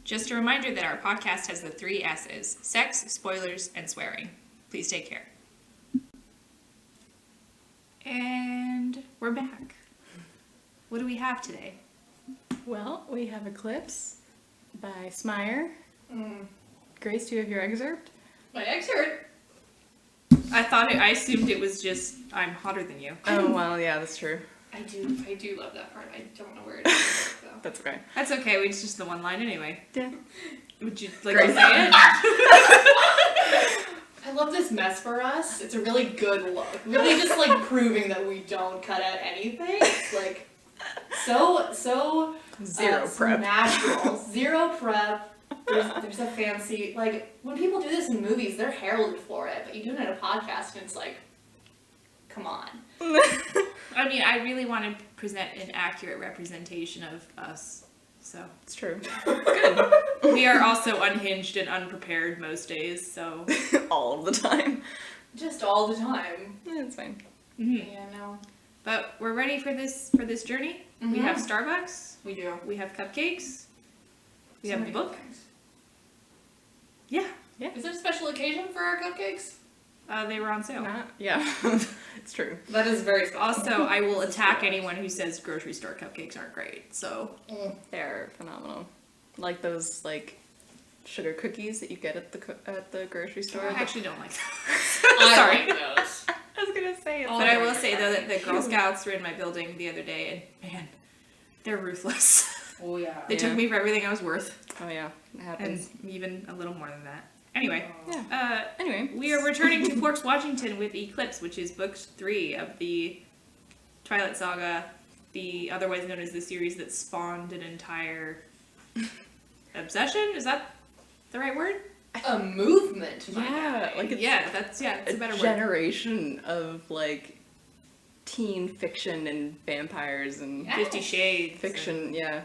Just a reminder that our podcast has the 3 S's: sex, spoilers, and swearing. Please take care. And we're back. What do we have today? Well, we have Eclipse by Meyer. Grace, do you have your excerpt? My excerpt? I assumed it was just, I'm hotter than you. Oh, well, yeah, that's true. I do love that part. I don't know where it is, though. That's okay. That's okay, it's just the one line anyway. Yeah. Would you like to say it? I love this mess for us. It's a really good look. Really just like proving that we don't cut out anything. It's like so Zero prep. natural. Zero prep. There's a fancy, like, when people do this in movies, they're heralded for it, but you do it in a podcast and it's like, come on. I mean, I really want to present an accurate representation of us, so. It's true. Good. We are also unhinged and unprepared most days, so. All of the time. Just all the time. Yeah, it's fine. Mm-hmm. Yeah, no. But we're ready for this journey. Mm-hmm. We have Starbucks. We do. We have cupcakes. We So have the many book. things. Yeah. Is there a special occasion for our cupcakes? They were on sale. Yeah, it's true. That is very special. Also, I will attack anyone who says grocery store cupcakes aren't great, so. They're phenomenal. Like those, like, sugar cookies that you get at the grocery store. I actually don't like them. I Sorry. like those. I was gonna say it. Oh But I my will say, though, that the Girl Cute. Scouts were in my building the other day, and man, they're ruthless. Oh yeah. They took me for everything I was worth, Oh yeah, it and happens. even a little more than that. Anyway, Yeah. Anyway, we are returning to Forks, Washington with Eclipse, which is book 3 of the Twilight Saga, the otherwise known as the series that spawned an entire obsession. Is that the right word? A movement. my Yeah, guy. like it's It's a better word. generation of like teen fiction and vampires and Yeah. 50 Shades. fiction. Yeah,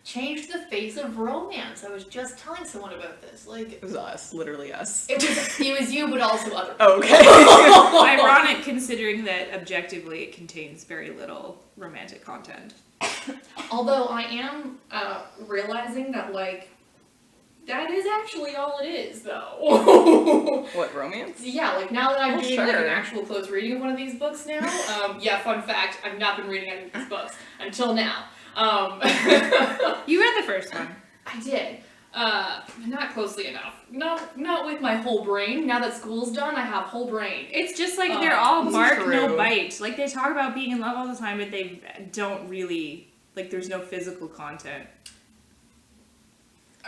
Changed the face of romance. I was just telling someone about this. Like it was us, literally us. it was you, but also other people. Oh, okay. Ironic considering that objectively it contains very little romantic content. Although I am realizing that like that is actually all it is, though. What, romance? Yeah, like now that I'm Oh, doing like sure. an actual close reading of one of these books now. Yeah, fun fact: I've not been reading any of these books until now. You read the first one. I did. Not closely enough. Not with my whole brain. Now that school's done, I have whole brain. It's just like they're all That's bark, no true. bite. Like they talk about being in love all the time, but they don't really, like there's no physical content.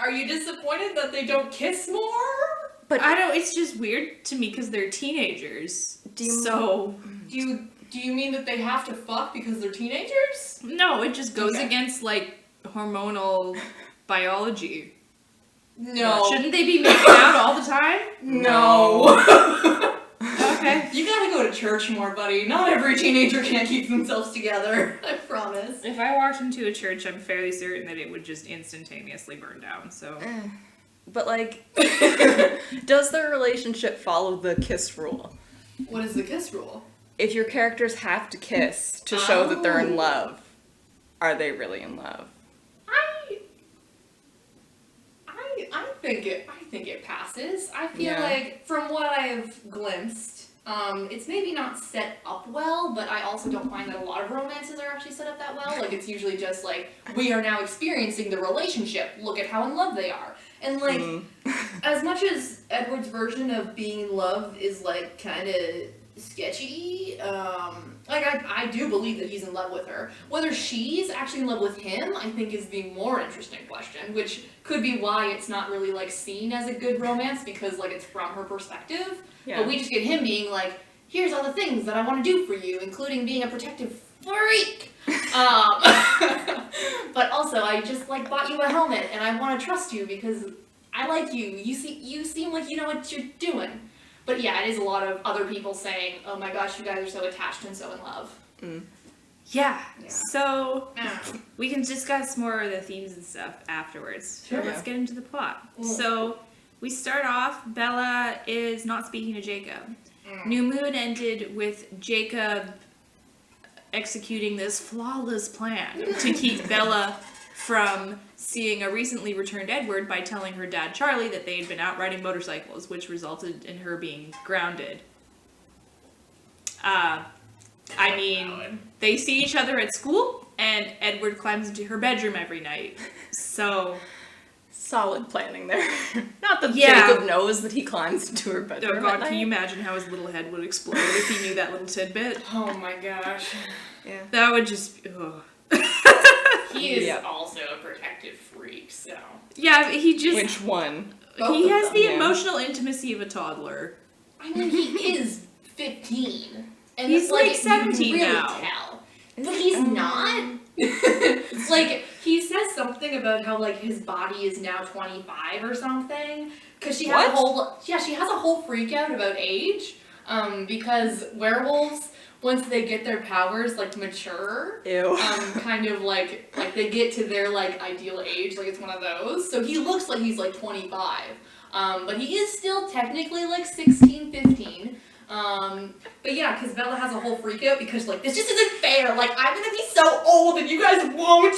Are you disappointed that they don't kiss more? But I don't, it's just weird to me because they're teenagers. Do you- So, Do you mean that they have to fuck because they're teenagers? no, it just goes Okay. against like hormonal biology. No. Shouldn't they be making out all the time? No. Okay. You gotta go to church more, buddy. Not every teenager can keep themselves together. I promise. If I walked into a church, I'm fairly certain that it would just instantaneously burn down, so. But like, does their relationship follow the kiss rule? What is the kiss rule? If your characters have to kiss to show that they're in Oh. love, are they really in love? I think it passes. I feel Yeah. like from what I've glimpsed, it's maybe not set up well, but I also don't find that a lot of romances are actually set up that well. Like it's usually just like, we are now experiencing the relationship. Look at how in love they are. And like, as much as Edward's version of being in love is like kind of sketchy, like I do believe that he's in love with her. Whether she's actually in love with him, I think is the more interesting question, which could be why it's not really like seen as a good romance, because like it's from her perspective. Yeah. But we just get him being like, here's all the things that I want to do for you, including being a protective freak. But also, I just like bought you a helmet, and I want to trust you because I like you. You seem like you know what you're doing. But yeah, it is a lot of other people saying, "Oh my gosh, you guys are so attached and so in love." Yeah. Yeah. So we can discuss more of the themes and stuff afterwards. Sure. So let's get into the plot. Mm. So we start off, Bella is not speaking to Jacob. New Moon ended with Jacob executing this flawless plan to keep Bella from seeing a recently returned Edward by telling her dad Charlie that they had been out riding motorcycles, which resulted in her being grounded. I mean, they see each other at school, and Edward climbs into her bedroom every night. So... Solid planning there. Not that Yeah. Jacob knows that he climbs into her bedroom. Oh god, at night. can you imagine how his little head would explode if he knew that little tidbit? Oh my gosh. Yeah. That would just... Ugh. He is Yep. also a protective freak, so. Yeah, he just... Which one? Both he of has them, the yeah. emotional intimacy of a toddler. I mean, he is 15. And He's it's like you 17 can really now. tell. But he's not. It's like, he says something about how, like, his body is now 25 or something. Because she has she has a whole freak out about age. Because werewolves, once they get their powers, like, mature, Ew. kind of like they get to their, like, ideal age, like, it's one of those. So he looks like he's, like, 25. But he is still technically, like, 16, 15. But yeah, because Bella has a whole freak out because, like, this just isn't fair. Like, I'm gonna be so old and you guys won't.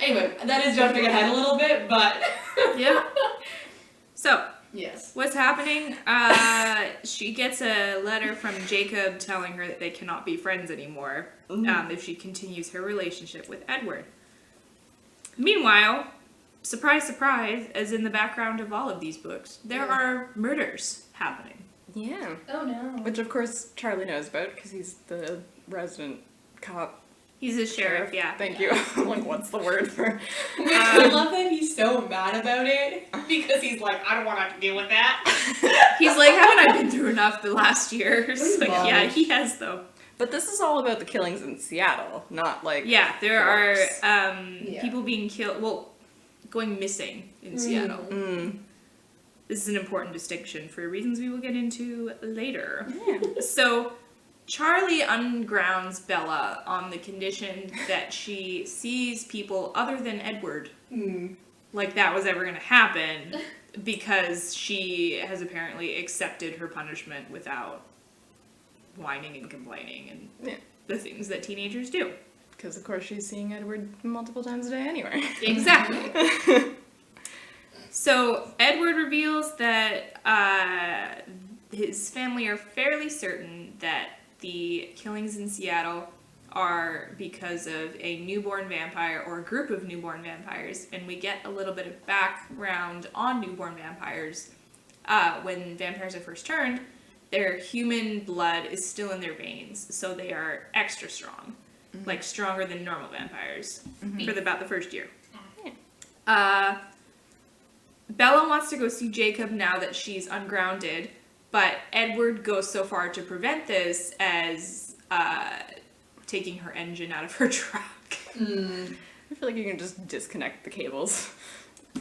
Anyway, that is jumping ahead a little bit, but. Yeah. So, Yes. what's happening? She gets a letter from Jacob telling her that they cannot be friends anymore if she continues her relationship with Edward. Meanwhile, surprise, surprise, as in the background of all of these books, there are murders happening. Yeah. Oh no. Which, of course, Charlie knows about because he's the resident cop. He's a sheriff, yeah. Thank you. Like, what's the word for... I love that he's so mad about it because he's like, I don't want to have to deal with that. He's like, haven't I been through enough the last year? It's like, yeah, gosh. he has though. But this is all about the killings in Seattle, not like... Yeah, there are Yeah. people being killed, well, going missing in Seattle. Mm. This is an important distinction for reasons we will get into later. Yeah. So, Charlie ungrounds Bella on the condition that she sees people other than Edward. Like that was ever going to happen because she has apparently accepted her punishment without whining and complaining and Yeah. the things that teenagers do. Because, of course, she's seeing Edward multiple times a day anyway. Exactly. So, Edward reveals that his family are fairly certain that the killings in Seattle are because of a newborn vampire or a group of newborn vampires, and we get a little bit of background on newborn vampires. When vampires are first turned, their human blood is still in their veins, so they are extra strong, like stronger than normal vampires for about the first year. Bella wants to go see Jacob now that she's ungrounded, but Edward goes so far to prevent this as taking her engine out of her truck. I feel like you can just disconnect the cables.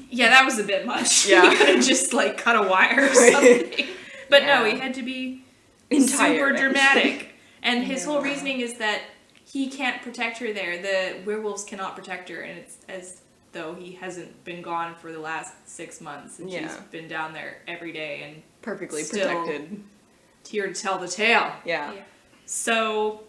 Yeah, that was a bit much. Yeah. You could have just, like, cut a wire or something. But no, he had to be super dramatic. And his whole reasoning is that he can't protect her there. The werewolves cannot protect her, and it's as though he hasn't been gone for the last 6 months, and she's been down there every day and Perfectly still protected. here to tell the tale. Yeah. So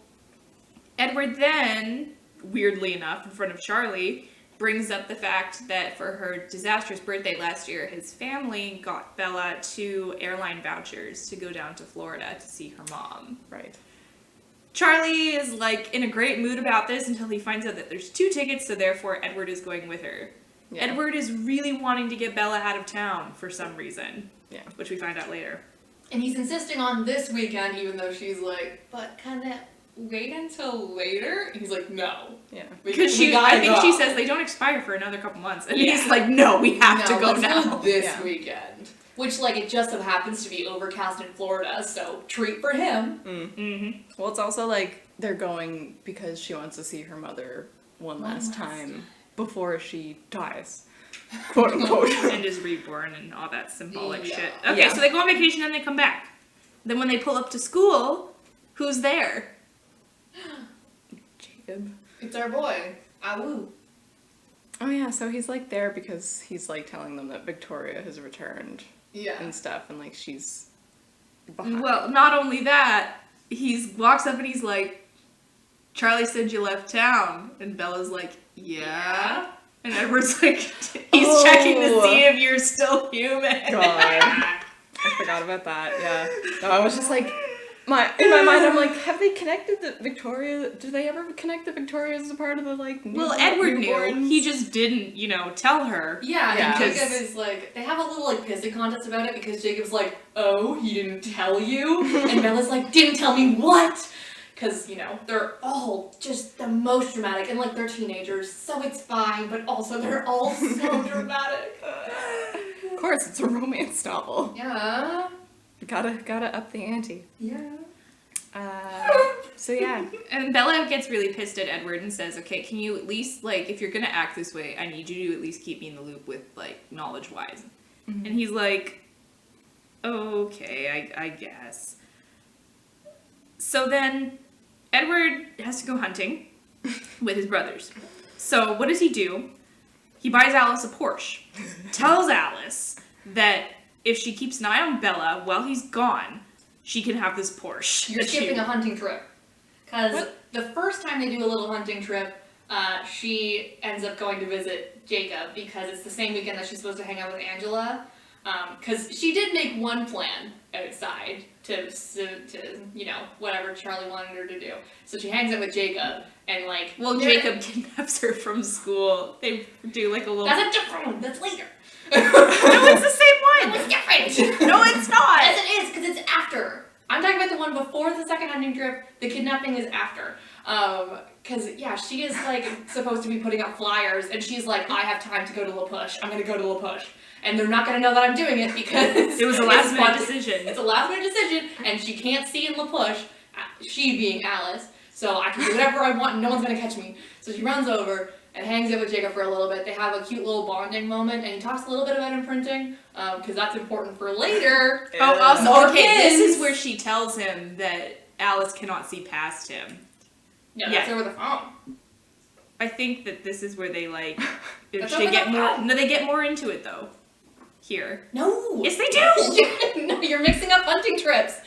Edward then, weirdly enough, in front of Charlie, brings up the fact that for her disastrous birthday last year, his family got Bella 2 airline vouchers to go down to Florida to see her mom. Right. Charlie is, like, in a great mood about this until he finds out that there's 2 tickets, so therefore Edward is going with her. Yeah. Edward is really wanting to get Bella out of town for some reason. Yeah. Which we find out later. And he's insisting on this weekend, even though she's like, but can it wait until later? And he's like, no. Yeah. Because I think she says they don't expire for another couple months. And he's like, no, we have to go let's now. go this weekend. Which, like, it just so happens to be overcast in Florida, so treat for him. Mm-hmm. Well, it's also like they're going because she wants to see her mother one last time before she dies. Quote unquote. And is reborn and all that symbolic Yeah. shit. Okay, so they go on vacation and they come back. Then when they pull up to school, who's there? Jacob. It's our boy, Awu. Oh yeah, so he's like there because he's like telling them that Victoria has returned Yeah. and stuff, and like she's behind. Well, not only that, he walks up and he's like, Charlie said you left town. And Bella's like, yeah. And Edward's like, he's checking to see if you're still human. God. I forgot about that, yeah. No, I was just like, in my mind, I'm like, have they connected the Victoria? Do they ever connect the Victorias as a part of the, like, Well, Edward knew. He just didn't, tell her. Yeah, Yeah. and Jacob is like, they have a little like pissing contest about it because Jacob's like, oh, he didn't tell you? And Bella's like, didn't tell me what? Because, they're all just the most dramatic, and like they're teenagers, so it's fine, but also they're all so dramatic. Of course, it's a romance novel. Yeah. Gotta up the ante. Yeah. So yeah. And Bella gets really pissed at Edward and says, okay, can you at least, like, if you're gonna act this way, I need you to at least keep me in the loop with, like, knowledge-wise. Mm-hmm. And he's like, okay, I guess. So then, Edward has to go hunting with his brothers. So what does he do? He buys Alice a Porsche. Tells Alice that if she keeps an eye on Bella while he's gone, she can have this Porsche. You're skipping a hunting trip. Because the first time they do a little hunting trip, she ends up going to visit Jacob because it's the same weekend that she's supposed to hang out with Angela. Because she did make one plan outside to whatever Charlie wanted her to do. So she hangs out with Jacob and like... Well, Jacob kidnaps her from school. They do like a little... That's a different one. That's later. No, it's the same one. No, it's different. No, it's not. Yes, it is, because it's after. I'm talking about the one before the second hunting trip. The kidnapping is after. Because, she is, like, supposed to be putting up flyers, and she's like, I have time to go to La Push. I'm going to go to La Push. And they're not going to know that I'm doing it because... It was a last-minute decision. It's a last-minute decision, and she can't see in La Push, she being Alice, so I can do whatever I want and no one's going to catch me. So she runs over and hangs out with Jacob for a little bit. They have a cute little bonding moment, and he talks a little bit about imprinting, because that's important for later. Oh, also, More okay, kids. this is where she tells him that Alice cannot see past him. No, that's over the phone. I think that this is where they, like, That's they over get the more... phone. No, they get more into it, though. Here. No. Yes, they do! No, you're mixing up hunting trips.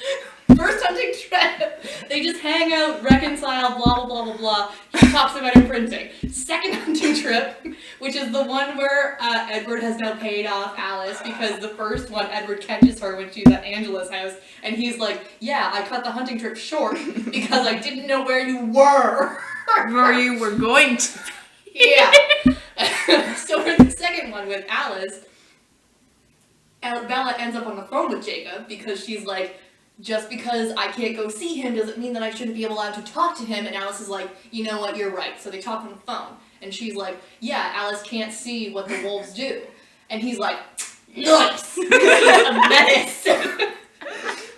First hunting trip, they just hang out, reconcile, blah, blah, blah, blah, blah. He talks about imprinting. Second hunting trip, which is the one where Edward has now paid off Alice, because the first one, Edward catches her when she's at Angela's house, and he's like, yeah, I cut the hunting trip short because I didn't know where you were. Where you were going to. Yeah. So for the second one with Alice, Bella ends up on the phone with Jacob because she's like, just because I can't go see him doesn't mean that I shouldn't be allowed to talk to him. And Alice is like, you know what, you're right. So they talk on the phone. And she's like, yeah, Alice can't see what the wolves do. And he's like, nice! He's a menace!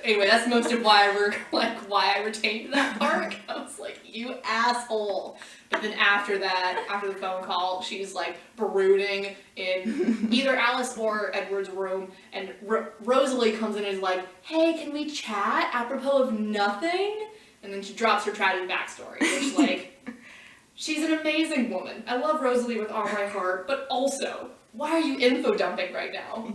Anyway, that's most of why I retained that part. I was like, you asshole. But then after that, after the phone call, she's like brooding in either Alice or Edward's room, and Rosalie comes in and is like, hey, can we chat apropos of nothing? And then she drops her tragic backstory, which like, she's an amazing woman. I love Rosalie with all my heart, but also, why are you info dumping right now?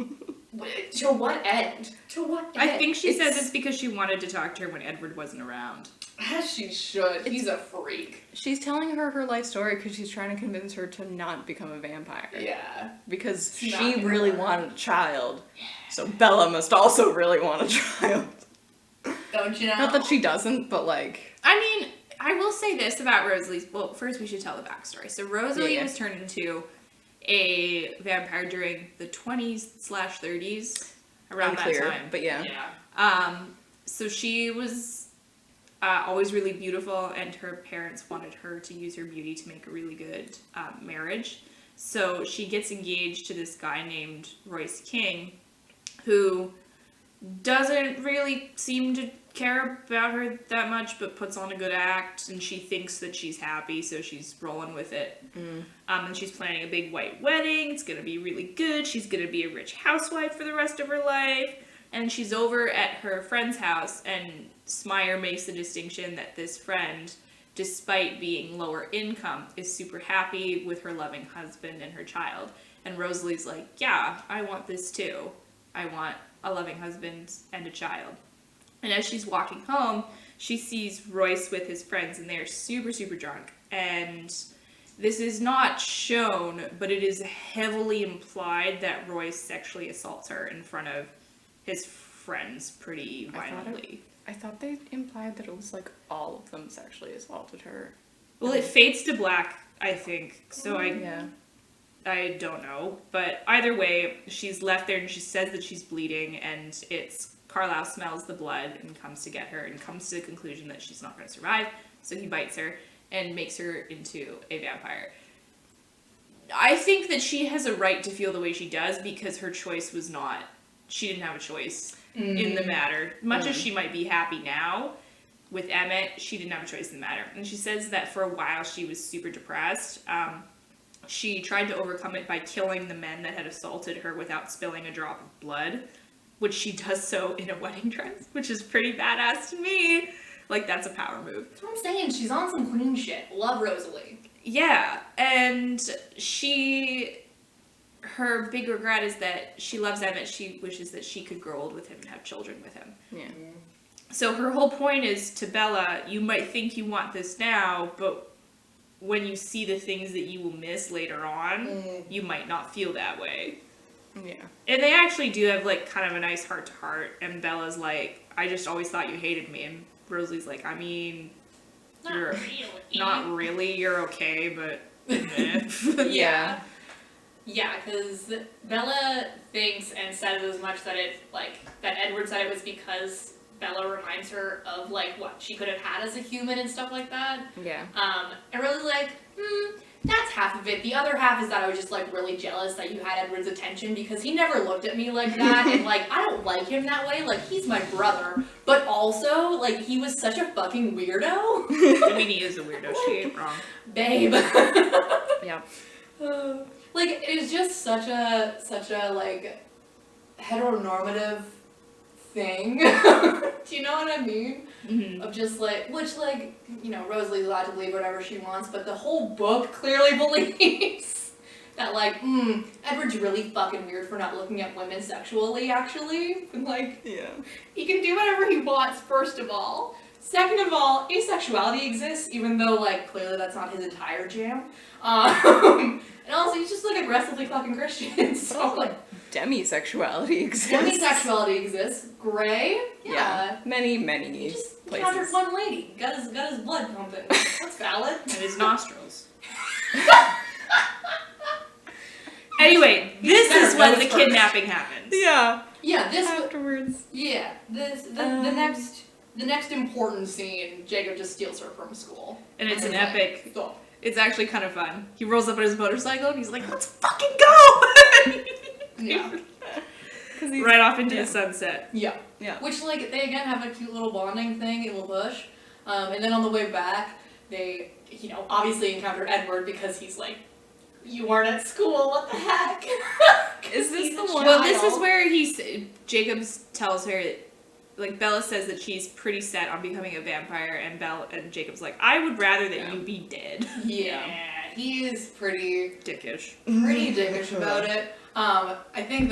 To what end? To what end? I think she says it's because she wanted to talk to her when Edward wasn't around. As she should. He's a freak. She's telling her life story because she's trying to convince her to not become a vampire. Yeah. Because It's not she gonna really work. wanted a child. So Bella must also really want a child. Don't you know? Not that she doesn't, but like... I mean, I will say this about Rosalie's... Well, first we should tell the backstory. So Rosalie Yeah. was turned into a vampire during the 20s/30s, around Unclear, that time. but yeah. So she was always really beautiful, and her parents wanted her to use her beauty to make a really good marriage. So she gets engaged to this guy named Royce King, who doesn't really seem to care about her that much, but puts on a good act, and she thinks that she's happy, so she's rolling with it. And she's planning a big white wedding. It's gonna be really good. She's gonna be a rich housewife for the rest of her life. And she's over at her friend's house, and Meyer makes the distinction that this friend, despite being lower income, is super happy with her loving husband and her child. And Rosalie's like, yeah, I want this too. I want a loving husband and a child. And as she's walking home, she sees Royce with his friends, and they're super, super drunk. And this is not shown, but it is heavily implied that Roy sexually assaults her in front of his friends pretty violently. I thought they implied that it was like all of them sexually assaulted her. Well, it fades to black, I think. So Yeah. I don't know. But either way, she's left there and she says that she's bleeding, and Carlisle smells the blood and comes to get her and comes to the conclusion that she's not going to survive. So he bites her and makes her into a vampire. I think that she has a right to feel the way she does because her choice was not, she didn't have a choice in the matter. Much as she might be happy now with Emmett, she didn't have a choice in the matter. And she says that for a while she was super depressed. She tried to overcome it by killing the men that had assaulted her without spilling a drop of blood, which she does so in a wedding dress, which is pretty badass to me. Like, that's a power move. That's what I'm saying. She's on some queen shit. Love Rosalie. Yeah, and her big regret is that she loves Emmett. She wishes that she could grow old with him and have children with him. Yeah. So her whole point is to Bella, you might think you want this now, but when you see the things that you will miss later on, you might not feel that way. Yeah. And they actually do have, like, kind of a nice heart-to-heart, and Bella's like, I just always thought you hated me, and Rosalie's like, I mean, not really, you're okay, but Yeah. Yeah, because Bella thinks and says as much that that Edward said it was because Bella reminds her of, like, what she could have had as a human and stuff like that. Yeah. And Rosalie's like, that's half of it. The other half is that I was just, like, really jealous that you had Edward's attention because he never looked at me like that, and, like, I don't like him that way. Like, he's my brother, but also, like, he was such a fucking weirdo. I mean, he is a weirdo. She ain't wrong. Babe. Yeah. Like, it was just such a, like, heteronormative thing. Do you know what I mean? Mm-hmm. Of just, like, which, like, you know, Rosalie's allowed to believe whatever she wants, but the whole book clearly believes that, like, Edward's really fucking weird for not looking at women sexually, actually. And, like, Yeah. he can do whatever he wants, first of all. Second of all, asexuality exists, even though, like, clearly that's not his entire jam. And also, he's just, like, aggressively fucking Christian, so, like... Demisexuality exists. Demisexuality exists. Gray? Yeah. Many He just places. encountered one lady. Got his blood pumping. That's valid. And his nostrils. Anyway, this is when the kidnapping happens. Yeah. Yeah, this... Afterwards. Yeah, the next important scene, Jacob just steals her from school. And it's an like, epic... so, It's actually kind of fun. He rolls up on his motorcycle and he's like, let's fucking go! yeah. Right off into the sunset. Yeah. Yeah. Which, like, they again have a cute little bonding thing in La Bush. And then on the way back, they, you know, obviously encounter Edward because he's like, you weren't at school, what the heck? Is this the one? Well, this is where Jacobs tells her, like, Bella says that she's pretty set on becoming a vampire, and Jacob's like, I would rather that you be dead. Yeah. He is pretty Dickish. dickish about it. I think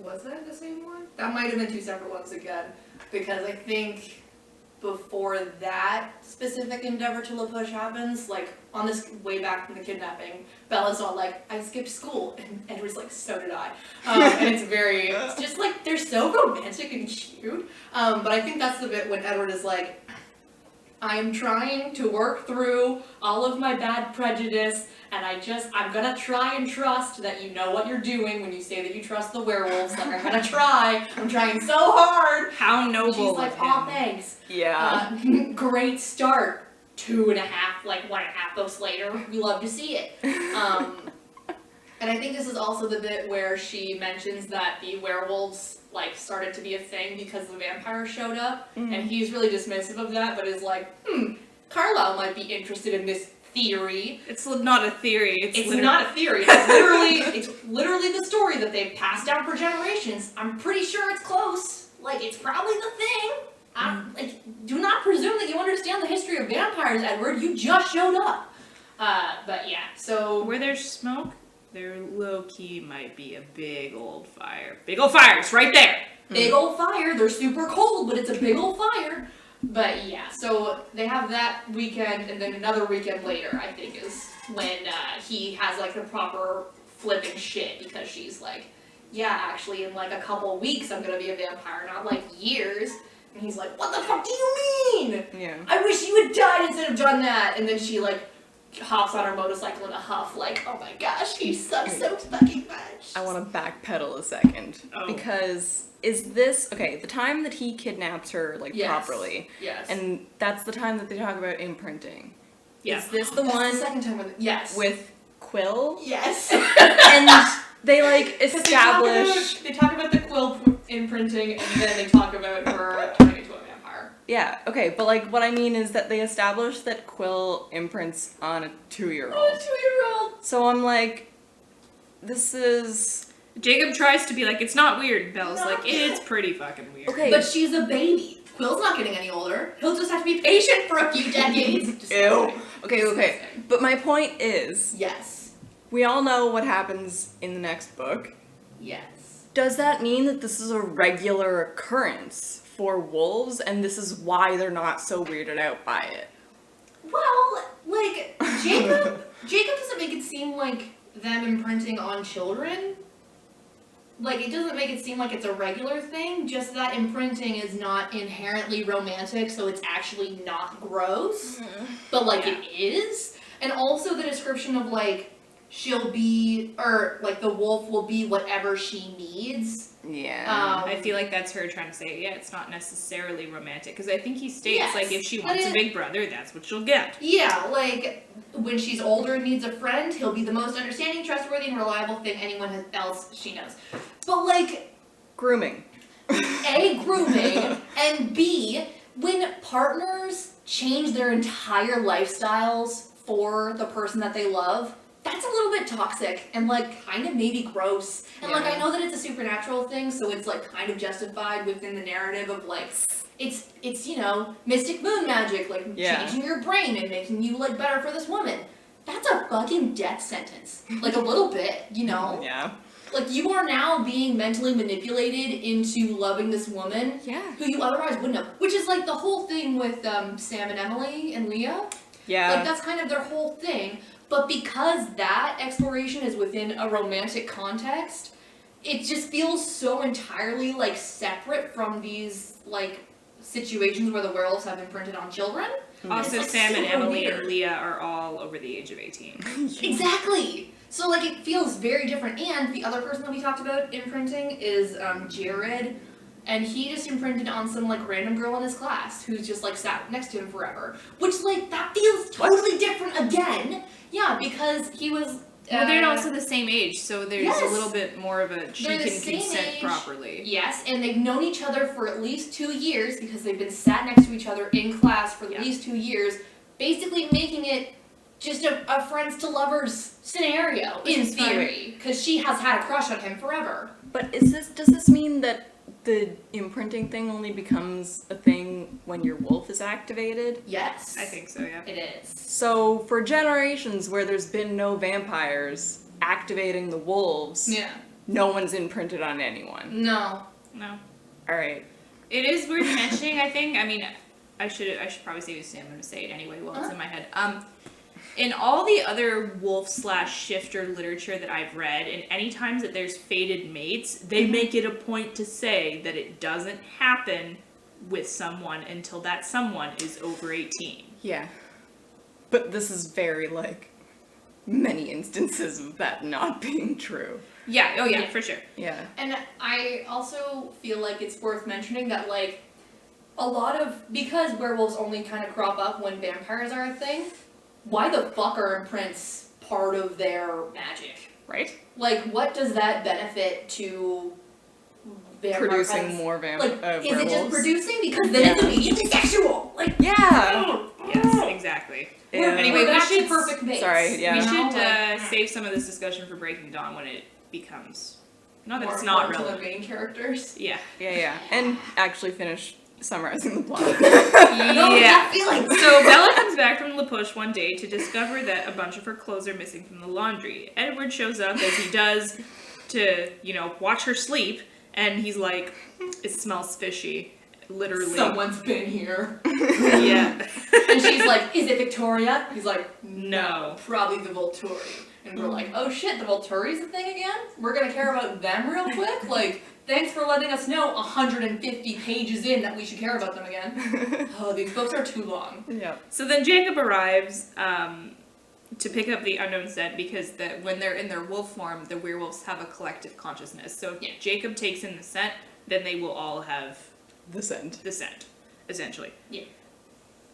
was that the same one? That might have been two separate ones again, because I think before that specific endeavor to La Push happens, like, on this way back from the kidnapping, Bella's all like, I skipped school, and Edward's like, so did I. And it's just like, they're so romantic and cute, but I think that's the bit when Edward is like, I'm trying to work through all of my bad prejudice, and I'm gonna try and trust that you know what you're doing when you say that you trust the werewolves. Like, I'm gonna try. I'm trying so hard. How noble. She's like, of him. aw, thanks. Yeah. Great start. 1.5 books later. We love to see it. And I think this is also the bit where she mentions that the werewolves, like, started to be a thing because the vampires showed up, and he's really dismissive of that, but is like, Carlisle might be interested in this theory. It's not a theory. It's not a theory. It's literally the story that they've passed down for generations. I'm pretty sure it's close. Like, it's probably the thing. Like, do not presume that you understand the history of vampires, Edward. You just showed up. But yeah, so... Where there's smoke, there low-key might be a big old fire. Big old fire! It's right there! Big old fire. They're super cold, but it's a big old fire. But yeah, so they have that weekend, and then another weekend later, I think, is when he has like the proper flipping shit, because she's like, yeah, actually, in like a couple weeks, I'm gonna be a vampire, not like years. And he's like, what the fuck do you mean? Yeah. I wish you had died instead of done that. And then she like hops on her motorcycle in a huff, like, oh my gosh, you suck so fucking much. I want to backpedal a second. Oh. Because is this, okay, the time that he kidnaps her, like, Yes. properly, Yes. and that's the time that they talk about imprinting. Yeah. Is this the That's one the second time with yes. with Quill? Yes. And they, like, 'Cause establish... They talk about the quill imprinting, and then they talk about her turning into a vampire. Yeah, okay, but, like, what I mean is that they establish that Quill imprints on a 2-year-old. Oh, a 2-year-old. So I'm like, this is... Jacob tries to be like, it's not weird. Belle's Not like, it's pretty fucking weird. Okay. But she's a baby. Quill's not getting any older. He'll just have to be patient for a few decades. Ew. Okay. Disgusting. But my point is, Yes. we all know what happens in the next book. Yes. Does that mean that this is a regular occurrence for wolves, and this is why they're not so weirded out by it? Well, like, Jacob doesn't make it seem like them imprinting on children. Like, it doesn't make it seem like it's a regular thing, just that imprinting is not inherently romantic, so it's actually not gross. But, like, Yeah. it is. And also the description of, like, she'll be, or, like, the wolf will be whatever she needs. Yeah. I feel like that's her trying to say, yeah, it's not necessarily romantic. Because I think he states, Yes, like, if she but wants a it- big brother, that's what she'll get. Yeah, like, when she's older and needs a friend, he'll be the most understanding, trustworthy, and reliable thing anyone else she knows. But, like, Grooming. A, grooming, and B, when partners change their entire lifestyles for the person that they love, that's a little bit toxic and, like, kind of maybe gross. And, like, Yeah. I know that it's a supernatural thing, so it's, like, kind of justified within the narrative of, like, it's you know, mystic moon magic, like, Yeah. changing your brain and making you, like, better for this woman. That's a fucking death sentence. Like, a little bit, you know? Yeah. Like, you are now being mentally manipulated into loving this woman Yeah. who you otherwise wouldn't have. Which is, like, the whole thing with Sam and Emily and Leah. Yeah. Like, that's kind of their whole thing. But because that exploration is within a romantic context, it just feels so entirely, like, separate from these, like, situations where the werewolves have imprinted on children. Also, It's, like, Sam and super Emily weird. and Leah are all over the age of 18. Exactly! So, like, it feels very different. And the other person that we talked about imprinting is Jared. And he just imprinted on some, like, random girl in his class who's just, like, sat next to him forever. Which, like, that feels totally different again. Yeah, because he was... Well, they're also the same age, so there's Yes. a little bit more of a, she They're the can same consent age. properly. Yes, and they've known each other for at least 2 years because they've been sat next to each other in class for at Yeah. least 2 years, basically making it just a friends to lovers scenario, Which in is fine. theory, because she has had a crush on him forever. But does this mean that the imprinting thing only becomes a thing when your wolf is activated? Yes. I think so, yeah. It is. So for generations where there's been no vampires activating the wolves, Yeah. no one's imprinted on anyone. No. No. Alright. It is worth mentioning, I think. I mean, I should probably say this. I'm going to say it anyway while it's in my head. In all the other wolf/shifter literature that I've read, and any times that there's fated mates, they make it a point to say that it doesn't happen with someone until that someone is over 18. Yeah. But this is very, like, many instances of that not being true. Yeah, oh yeah, Yeah. for sure. Yeah. And I also feel like it's worth mentioning that, like, a lot of, because werewolves only kind of crop up when vampires are a thing, why the fuck are imprints part of their magic? Right? Like, what does that benefit to vampire Producing pets? more Like, werewolves. is it just producing? Because then it's immediately sexual! Like, Yeah! Yes, exactly. Yeah. Anyway, we that's should- perfect mates. Sorry, yeah. We You know, should like, save some of this discussion for Breaking Dawn when it becomes... Not that more it's not important to relevant. the main characters. Yeah. Yeah. And actually finish summarizing the plot. No, Yeah. that feeling. So Bella comes back from La Push one day to discover that a bunch of her clothes are missing from the laundry. Edward shows up as he does to, watch her sleep, and he's like, it smells fishy. literally. Someone's been here. Yeah. And she's like, is it Victoria? He's like, No. probably the Volturi. And we're like, oh shit, the Volturi's a thing again? We're gonna care about them real quick? Like, thanks for letting us know 150 pages in that we should care about them again. Oh, these books are too long. Yeah. So then Jacob arrives to pick up the unknown scent because when they're in their wolf form, the werewolves have a collective consciousness. So if Jacob takes in the scent, then they will all have The scent. the scent, essentially. Yeah.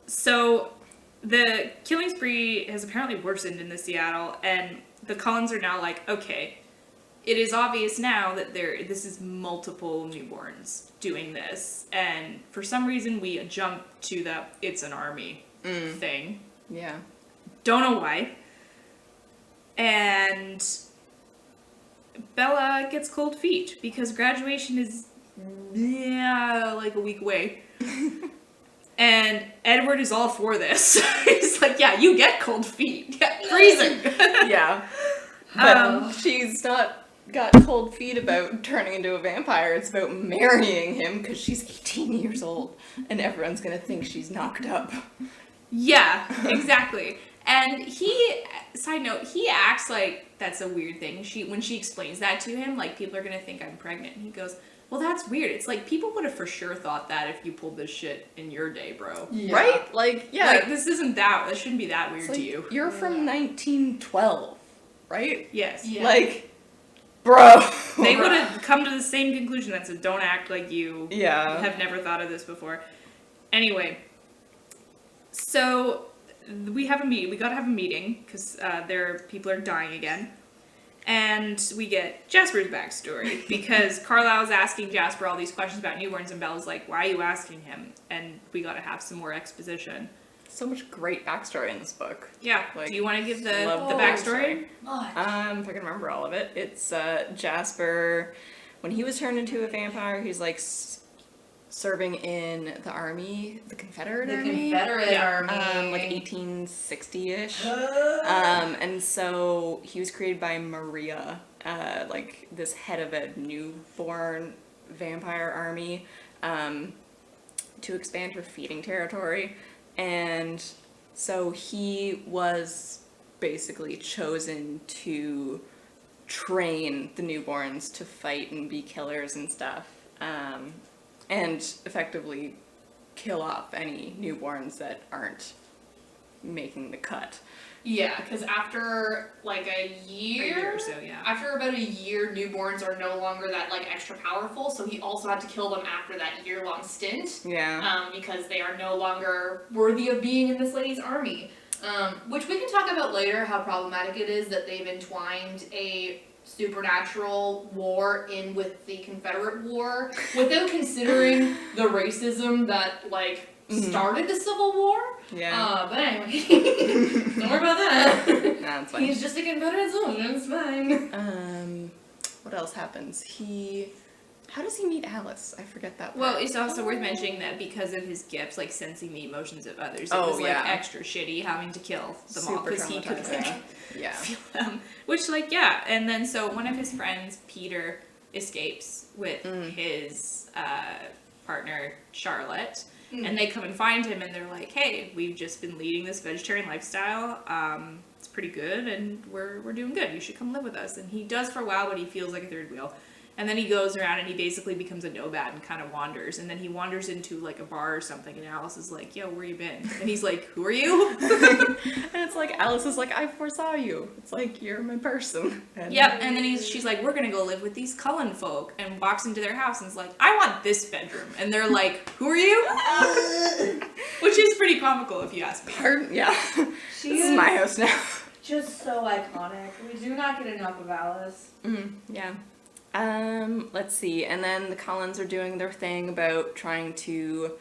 So the killing spree has apparently worsened in the Seattle, and the Cullens are now like, okay, it is obvious now that this is multiple newborns doing this, and for some reason we jump to the it's an army thing. Yeah. Don't know why. And Bella gets cold feet because graduation is like a week away. And Edward is all for this. He's like, yeah, you get cold feet. Yeah, freezing. Yeah. But she's not got cold feet about turning into a vampire. It's about marrying him because she's 18 years old and everyone's gonna think she's knocked up. Yeah, exactly. And side note, he acts like that's a weird thing. When she explains that to him, like, people are gonna think I'm pregnant. And he goes, well, that's weird. It's like, people would have for sure thought that if you pulled this shit in your day, bro. Yeah. Right? Like, yeah. Like, this shouldn't be that weird It's to like, you. You're from 1912, right? Yes. Yeah. Like, bro. They would have come to the same conclusion that said, don't act like you Yeah. have never thought of this before. Anyway, so we have a meeting. We gotta have a meeting because people are dying again. And we get Jasper's backstory because Carlisle's asking Jasper all these questions about newborns, and Bella's like, why are you asking him? And we gotta have some more exposition. So much great backstory in this book. Yeah. Like, do you want to give the love the backstory? If I can remember all of it, it's Jasper. When he was turned into a vampire, he's like serving in the army, the Confederate Army. Army. Like 1860-ish. And so he was created by Maria, like this head of a newborn vampire army, to expand her feeding territory. And so he was basically chosen to train the newborns to fight and be killers and stuff. And effectively kill off any newborns that aren't making the cut. Yeah, because after like a A year year or so, yeah. after about a year, newborns are no longer that like extra powerful, so he also had to kill them after that year-long stint. Yeah. Because they are no longer worthy of being in this lady's army. Which we can talk about later, how problematic it is that they've entwined a supernatural war in with the Confederate War without considering the racism that like started the Civil War. Yeah. But anyway, don't worry about that. Nah, it's fine. He's just a Confederate soldier, it's fine. What else happens? How does he meet Alice? I forget that part. Well, it's also worth mentioning that because of his gifts, like sensing the emotions of others, it Oh, was like yeah. extra shitty having to kill them all Super because he could traumatizing. like Yeah. feel them. Which, like, yeah. And then so one of his friends, Peter, escapes with his partner, Charlotte. And they come and find him, and they're like, "Hey, we've just been leading this vegetarian lifestyle. It's pretty good, and we're doing good. You should come live with us." And he does for a while, but he feels like a third wheel. And then he goes around and he basically becomes a nomad and kind of wanders. And then he wanders into like a bar or something, and Alice is like, "Yo, where you been?" And he's like, "Who are you?" And it's like, Alice is like, I foresaw you. It's like, you're my person. And Yep. And then she's like, "We're gonna go live with these Cullen folk," and walks into their house and is like, "I want this bedroom." And they're like, "Who are you?" Which is pretty comical if you ask me. Pardon? Yeah. She This is is my house now. just so iconic. We do not get enough of Alice. Yeah. Let's see. And then the Cullens are doing their thing about trying to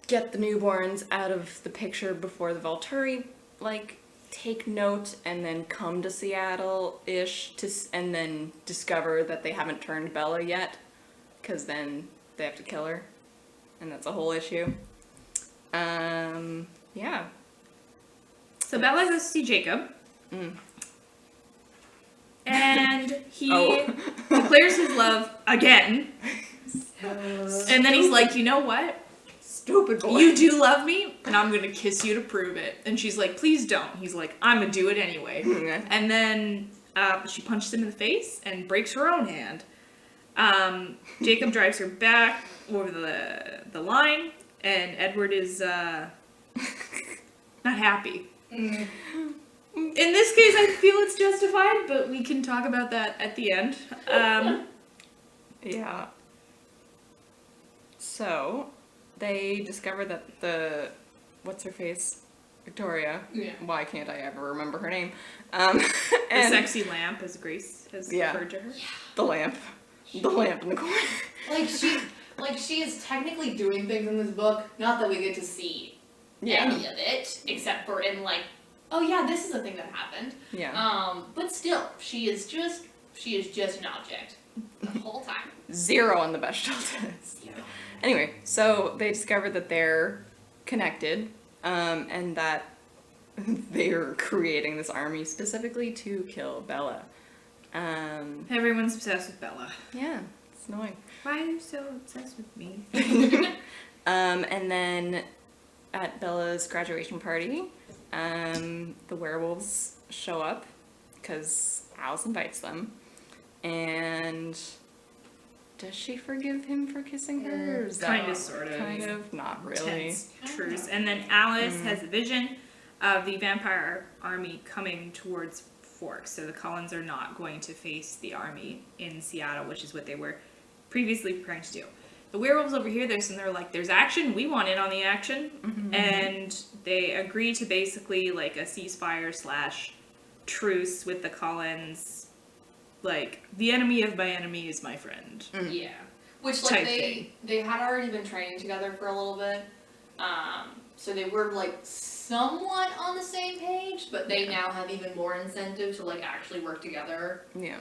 get the newborns out of the picture before the Volturi, like, take note and then come to Seattle-ish and then discover that they haven't turned Bella yet, because then they have to kill her. And that's a whole issue. Yeah. So Bella goes to see Jacob. And he Oh. declares his love again. And then he's like, you know what? Stupid boy. You do love me, and I'm gonna kiss you to prove it. And she's like, please don't. He's like, I'm gonna do it anyway. And then she punches him in the face and breaks her own hand. Jacob drives her back over the line, and Edward is not happy. In this case, I feel it's justified, but we can talk about that at the end. Yeah. So, they discover that the, what's her face? Victoria. Yeah. Why can't I ever remember her name? The And sexy lamp, as Grace has referred to her. the lamp. The lamp in the corner. She is technically doing things in this book, not that we get to see any of it, except for in like, oh yeah, this is a thing that happened. Yeah. But still, she is just an object the whole time. 0 on the Bechdel test. Yeah. Anyway, so they discover that they're connected, and that they're creating this army specifically to kill Bella. Everyone's obsessed with Bella. Yeah, it's annoying. Why are you so obsessed with me? And then at Bella's graduation party, the werewolves show up because Alice invites them. And does she forgive him for kissing her? Or is that Kind of, sort of. Kind of, not really. Tense truce. And then Alice has a vision of the vampire army coming towards Forks. So the Cullens are not going to face the army in Seattle, which is what they were previously preparing to do. The werewolves overhear this and they're like, there's action, we want in on the action. And they agree to basically like a ceasefire / truce with the Cullens. Like, the enemy of my enemy is my friend. Yeah. Which, Type like, they had already been training together for a little bit. So they were, like, somewhat on the same page, but they now have even more incentive to, like, actually work together. Yeah.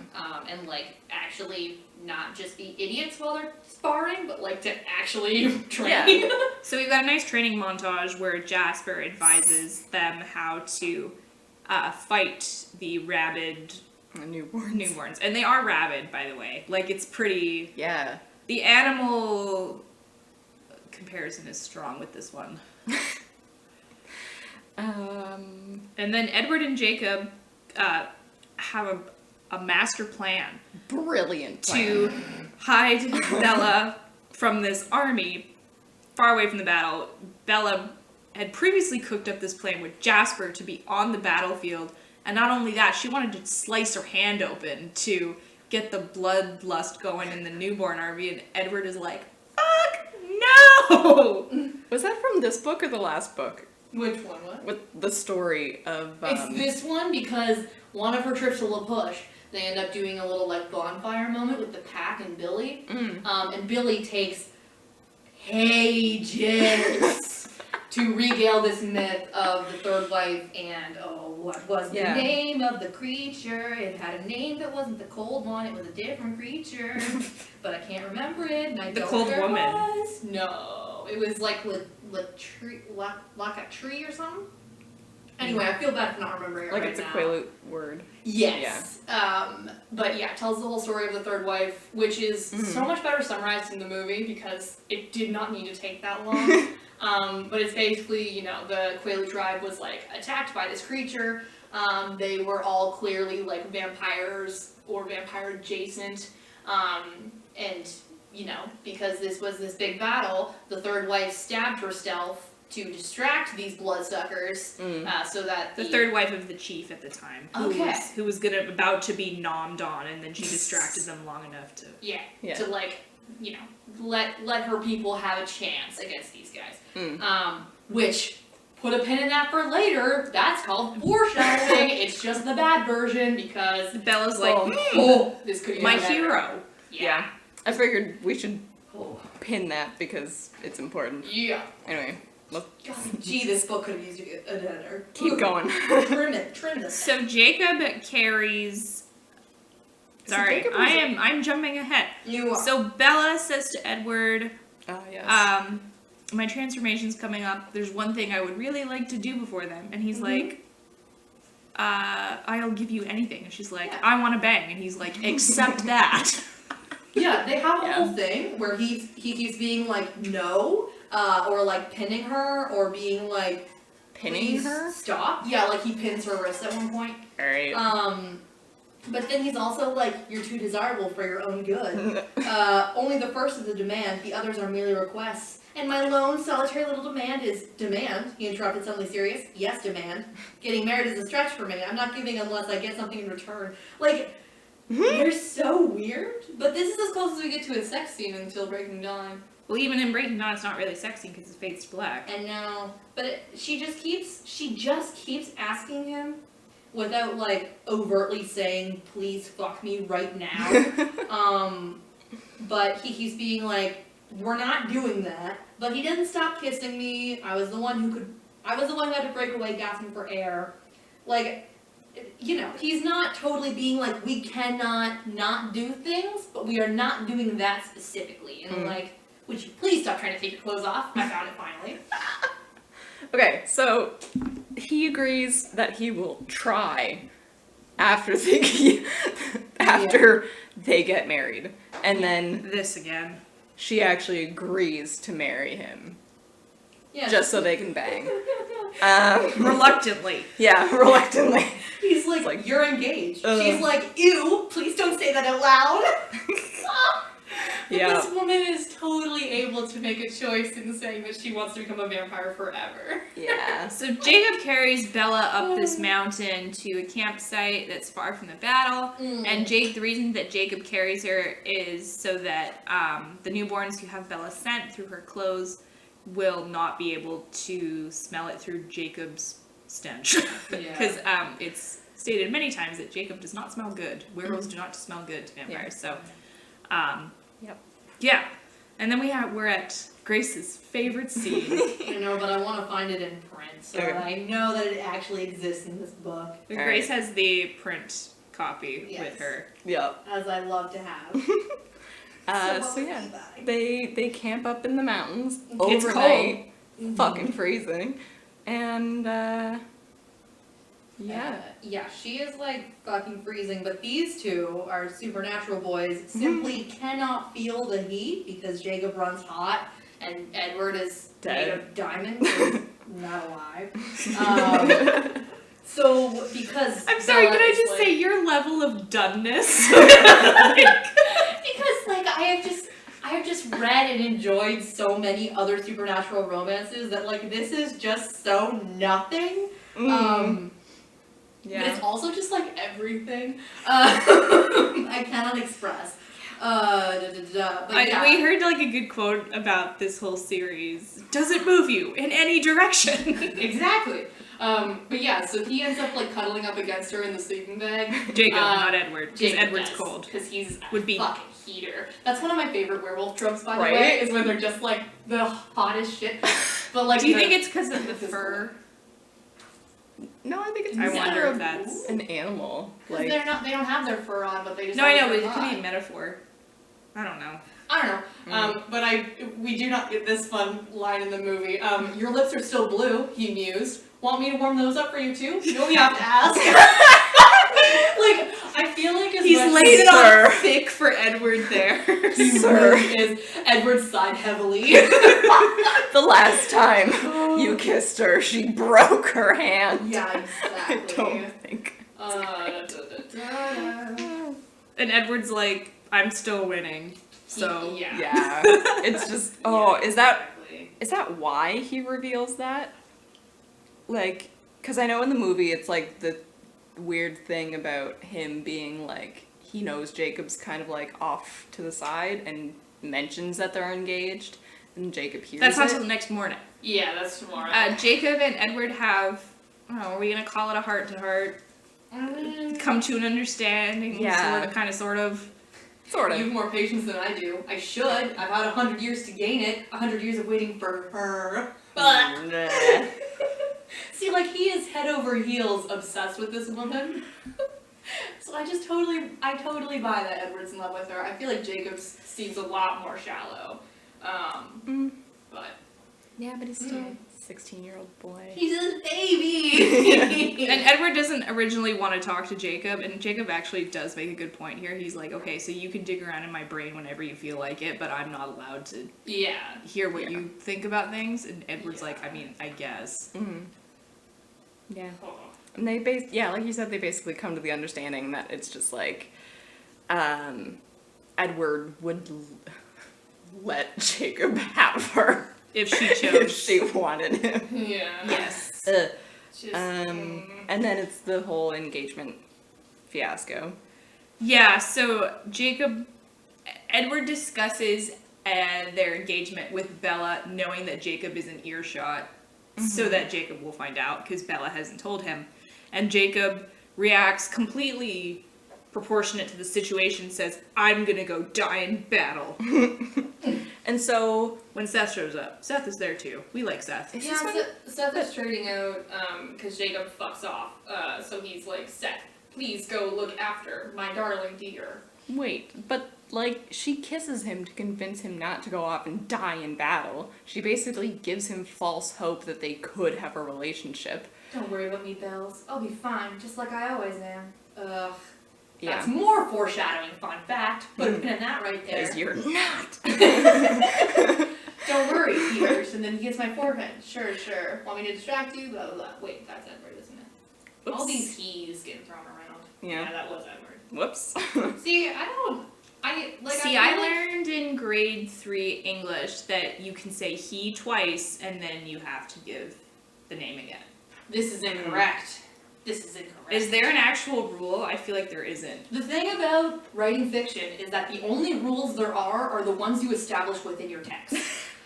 And, like, actually not just be idiots while they're sparring, but, like, to actually train. Yeah. So we've got a nice training montage where Jasper advises them how to fight the rabid newborns. And they are rabid, by the way. Like, it's pretty... Yeah. The animal comparison is strong with this one. And then Edward and Jacob have a master plan. Brilliant plan. To hide Bella from this army far away from the battle. Bella had previously cooked up this plan with Jasper to be on the battlefield. And not only that, she wanted to slice her hand open to get the bloodlust going in the newborn army. And Edward is like, fuck no! Was that from this book or the last book? Which one? What? With the story of... It's this one because one of her trips to La Push, they end up doing a little like bonfire moment with the pack and Billy. And Billy takes pages to regale this myth of the third wife and what was the name of the creature? It had a name that wasn't the cold one. It was a different creature, but I can't remember it. And I The don't cold know where woman. It was. No, it was like like a tree or something. Anyway, I feel bad for not remembering it Like right it's a now. Quaalude word. Yes. But yeah, it tells the whole story of the third wife, which is so much better summarized in the movie because it did not need to take that long. But it's basically, you know, the Quaalude tribe was like attacked by this creature. They were all clearly like vampires or vampire adjacent. And, you know, because this was this big battle, the third wife stabbed herself to distract these bloodsuckers, so that The third wife of the chief at the time, who was about to be nommed on, and then she distracted them long enough to... Yeah, to like, you know, let her people have a chance against these guys. Which, put a pin in that for later, that's called foreshadowing. It's just the bad version because... Bella's like, this could be my better. hero. Yeah. I figured we should pin that because it's important. Yeah. Anyway, let's Gee, this book could have used an editor. keep going. Trim this. So Jacob carries... Sorry, Jacob or is it- I'm jumping ahead. You are. So Bella says to Edward, Yes. my transformation's coming up. There's one thing I would really like to do before then. And he's like, I'll give you anything. And she's like, I want to bang. And he's like, except that. Yeah, they have a Yeah. whole thing where he keeps being like, no, or like pinning her, or being like, Pinning please her? stop. Yeah, like he pins her wrist at one point. Alright. But then he's also like, you're too desirable for your own good. Only the first is a demand, the others are merely requests. And my lone, solitary little demand is demand. He interrupted, suddenly serious. Yes, demand. Getting married is a stretch for me. I'm not giving unless I get something in return. Like, they're so weird. But this is as close as we get to a sex scene until Breaking Dawn. Well, even in Breaking Dawn, it's not really sexy because it fades to black. And now, but she just keeps asking him without like overtly saying, please fuck me right now. But he keeps being like, we're not doing that. But he doesn't stop kissing me. I was the one who had to break away gasping for air. Like, you know, he's not totally being like, we cannot not do things, but we are not doing that specifically. And like, would you please stop trying to take your clothes off? I found it finally. Okay, so he agrees that he will try after they get married. And then This again. she actually agrees to marry him. Yeah. Just so they can bang. Reluctantly. Yeah, reluctantly. He's like, like, you're engaged. ugh. She's like, ew, please don't say that out loud. Yeah. This woman is totally able to make a choice in saying that she wants to become a vampire forever. Yeah. So Jacob carries Bella up this mountain to a campsite that's far from the battle. And the reason that Jacob carries her is so that the newborns who have Bella scent through her clothes will not be able to smell it through Jacob's stench. Because it's stated many times that Jacob does not smell good. Werewolves do not smell good to vampires. So, Yep. yeah. And then we're at Grace's favorite scene. I know, but I want to find it in print, so Okay. that I know that it actually exists in this book, Grace has the print copy Yes. with her. Yep. as I love to have. So yeah, they camp up in the mountains It's overnight, fucking freezing, and yeah. Yeah, she is like fucking freezing, but these two, our supernatural boys, simply cannot feel the heat because Jacob runs hot and Edward is made of diamond, so not alive. So because I'm sorry, Bella can I is, just like- say your level of doneness? Because like I have just read and enjoyed so many other supernatural romances that like this is just so nothing. But it's also just like everything. I cannot express. But yeah. We heard like a good quote about this whole series. Does it move you in any direction? Exactly. But yeah, so he ends up like cuddling up against her in the sleeping bag. Jacob, not Edward, because Jacob Edward's does, cold. because he's Would be- a fucking heater. That's one of my favorite werewolf tropes, by the Right? way, is when they're just like the hottest shit. But like, Do you think it's because of the fur? No, I think it's I because wonder they're if that's... an animal. Because Like, they don't have their fur on, but they just No, I have know, but their it could be a eye. metaphor. I don't know. I don't know. But we do not get this fun line in the movie. Your lips are still blue, he mused. Want me to warm those up for you too? You don't have to ask. Like, I feel like as He's much laid it Sir. on thick for Edward there. he Sir. really is. Edward sighed heavily. the last time you kissed her, she broke her hand. Yeah, I exactly. don't think. And Edward's like, I'm still winning. So, yeah. Yeah. It's just, is that Exactly. why he reveals that? Like, because I know in the movie it's like the weird thing about him being like, he knows Jacob's kind of like off to the side and mentions that they're engaged, and Jacob hears that's not it. till the next morning. Yeah, that's tomorrow. Jacob and Edward have, I don't know, are we going to call it a heart-to-heart? Come to an understanding, Yeah. sort of. Sort You of. have more patience than I do. I should. I've had 100 years to gain it. 100 years of waiting for her. Nah. See, like, he is head over heels obsessed with this woman. So I totally buy that Edward's in love with her. I feel like Jacob seems a lot more shallow. But Yeah, but he's still 16-year-old boy. He's a baby! And Edward doesn't originally want to talk to Jacob, and Jacob actually does make a good point here. He's like, okay, so you can dig around in my brain whenever you feel like it, but I'm not allowed to Yeah. hear what you think about things. And Edward's like, I mean, I guess. Mm-hmm. Yeah. Oh. And they like you said, they basically come to the understanding that it's just like, Edward would let Jacob have her If she if chose. she wanted him. Yeah. Yes. Just, And then it's the whole engagement fiasco. Yeah, so Edward discusses their engagement with Bella, knowing that Jacob is in earshot, so that Jacob will find out, because Bella hasn't told him. And Jacob reacts completely proportionate to the situation, says, I'm gonna go die in battle. And so When Seth shows up. Seth is there too. We like Seth. Is yeah, this when- Seth is trading out, because Jacob fucks off. So he's like, Seth, please go look after my darling dear. wait, but like she kisses him to convince him not to go off and die in battle. She basically gives him false hope that they could have a relationship. Don't worry about me, Bells. I'll be fine, just like I always am. Ugh. Yeah. That's more foreshadowing, fun fact. Put a pin in that right there. Because you're not. Don't worry, Peters. And then he gets my forehead. Sure. Want me to distract you? Blah, blah, blah. Wait, that's Edward, isn't it? All Oops. these he's getting thrown around. Yeah. that was Edward. Whoops. See, I See, I learned in grade 3 English that you can say he twice, and then you have to give the name again. This is incorrect. This is incorrect. Is there an actual rule? I feel like there isn't. The thing about writing fiction is that the only rules there are the ones you establish within your text.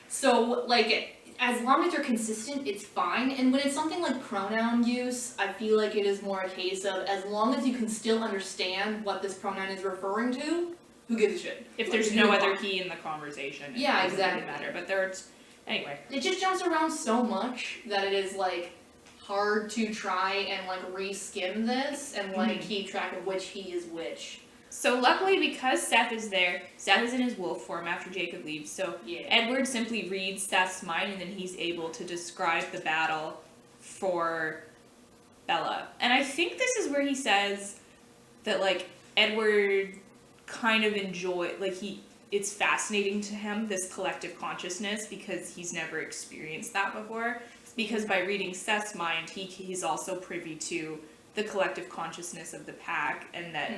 So, like, as long as you're consistent, it's fine. And when it's something like pronoun use, I feel like it is more a case of as long as you can still understand what this pronoun is referring to, who gives a shit? If there's Like, no you're other fine. he in the conversation, Yeah, it doesn't really exactly. matter. But there's anyway. It just jumps around so much that it is, like, hard to try and, like, re-skim this and, like, keep track of which he is which. So luckily, because Seth is there, Seth is in his wolf form after Jacob leaves. So Yeah. Edward simply reads Seth's mind, and then he's able to describe the battle for Bella. And I think this is where he says that, like, Edward kind of it's fascinating to him, this collective consciousness, because he's never experienced that before. Because by reading Seth's mind, he's also privy to the collective consciousness of the pack, and that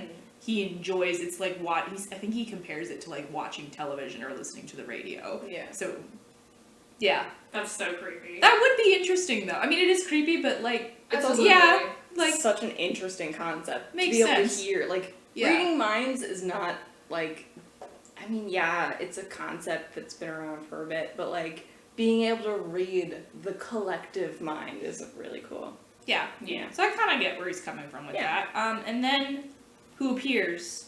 he enjoys. It's like I think he compares it to like watching television or listening to the radio. Yeah. So, yeah, That's so creepy. that would be interesting though. I mean, it is creepy, but like It's also yeah, like such an interesting concept. Makes to be able sense. to hear, like, Yeah. reading minds is not, like, I mean, yeah, it's a concept that's been around for a bit, but, like, being able to read the collective mind is really cool. yeah. Yeah. So I kind of get where he's coming from with Yeah. that. And then who appears?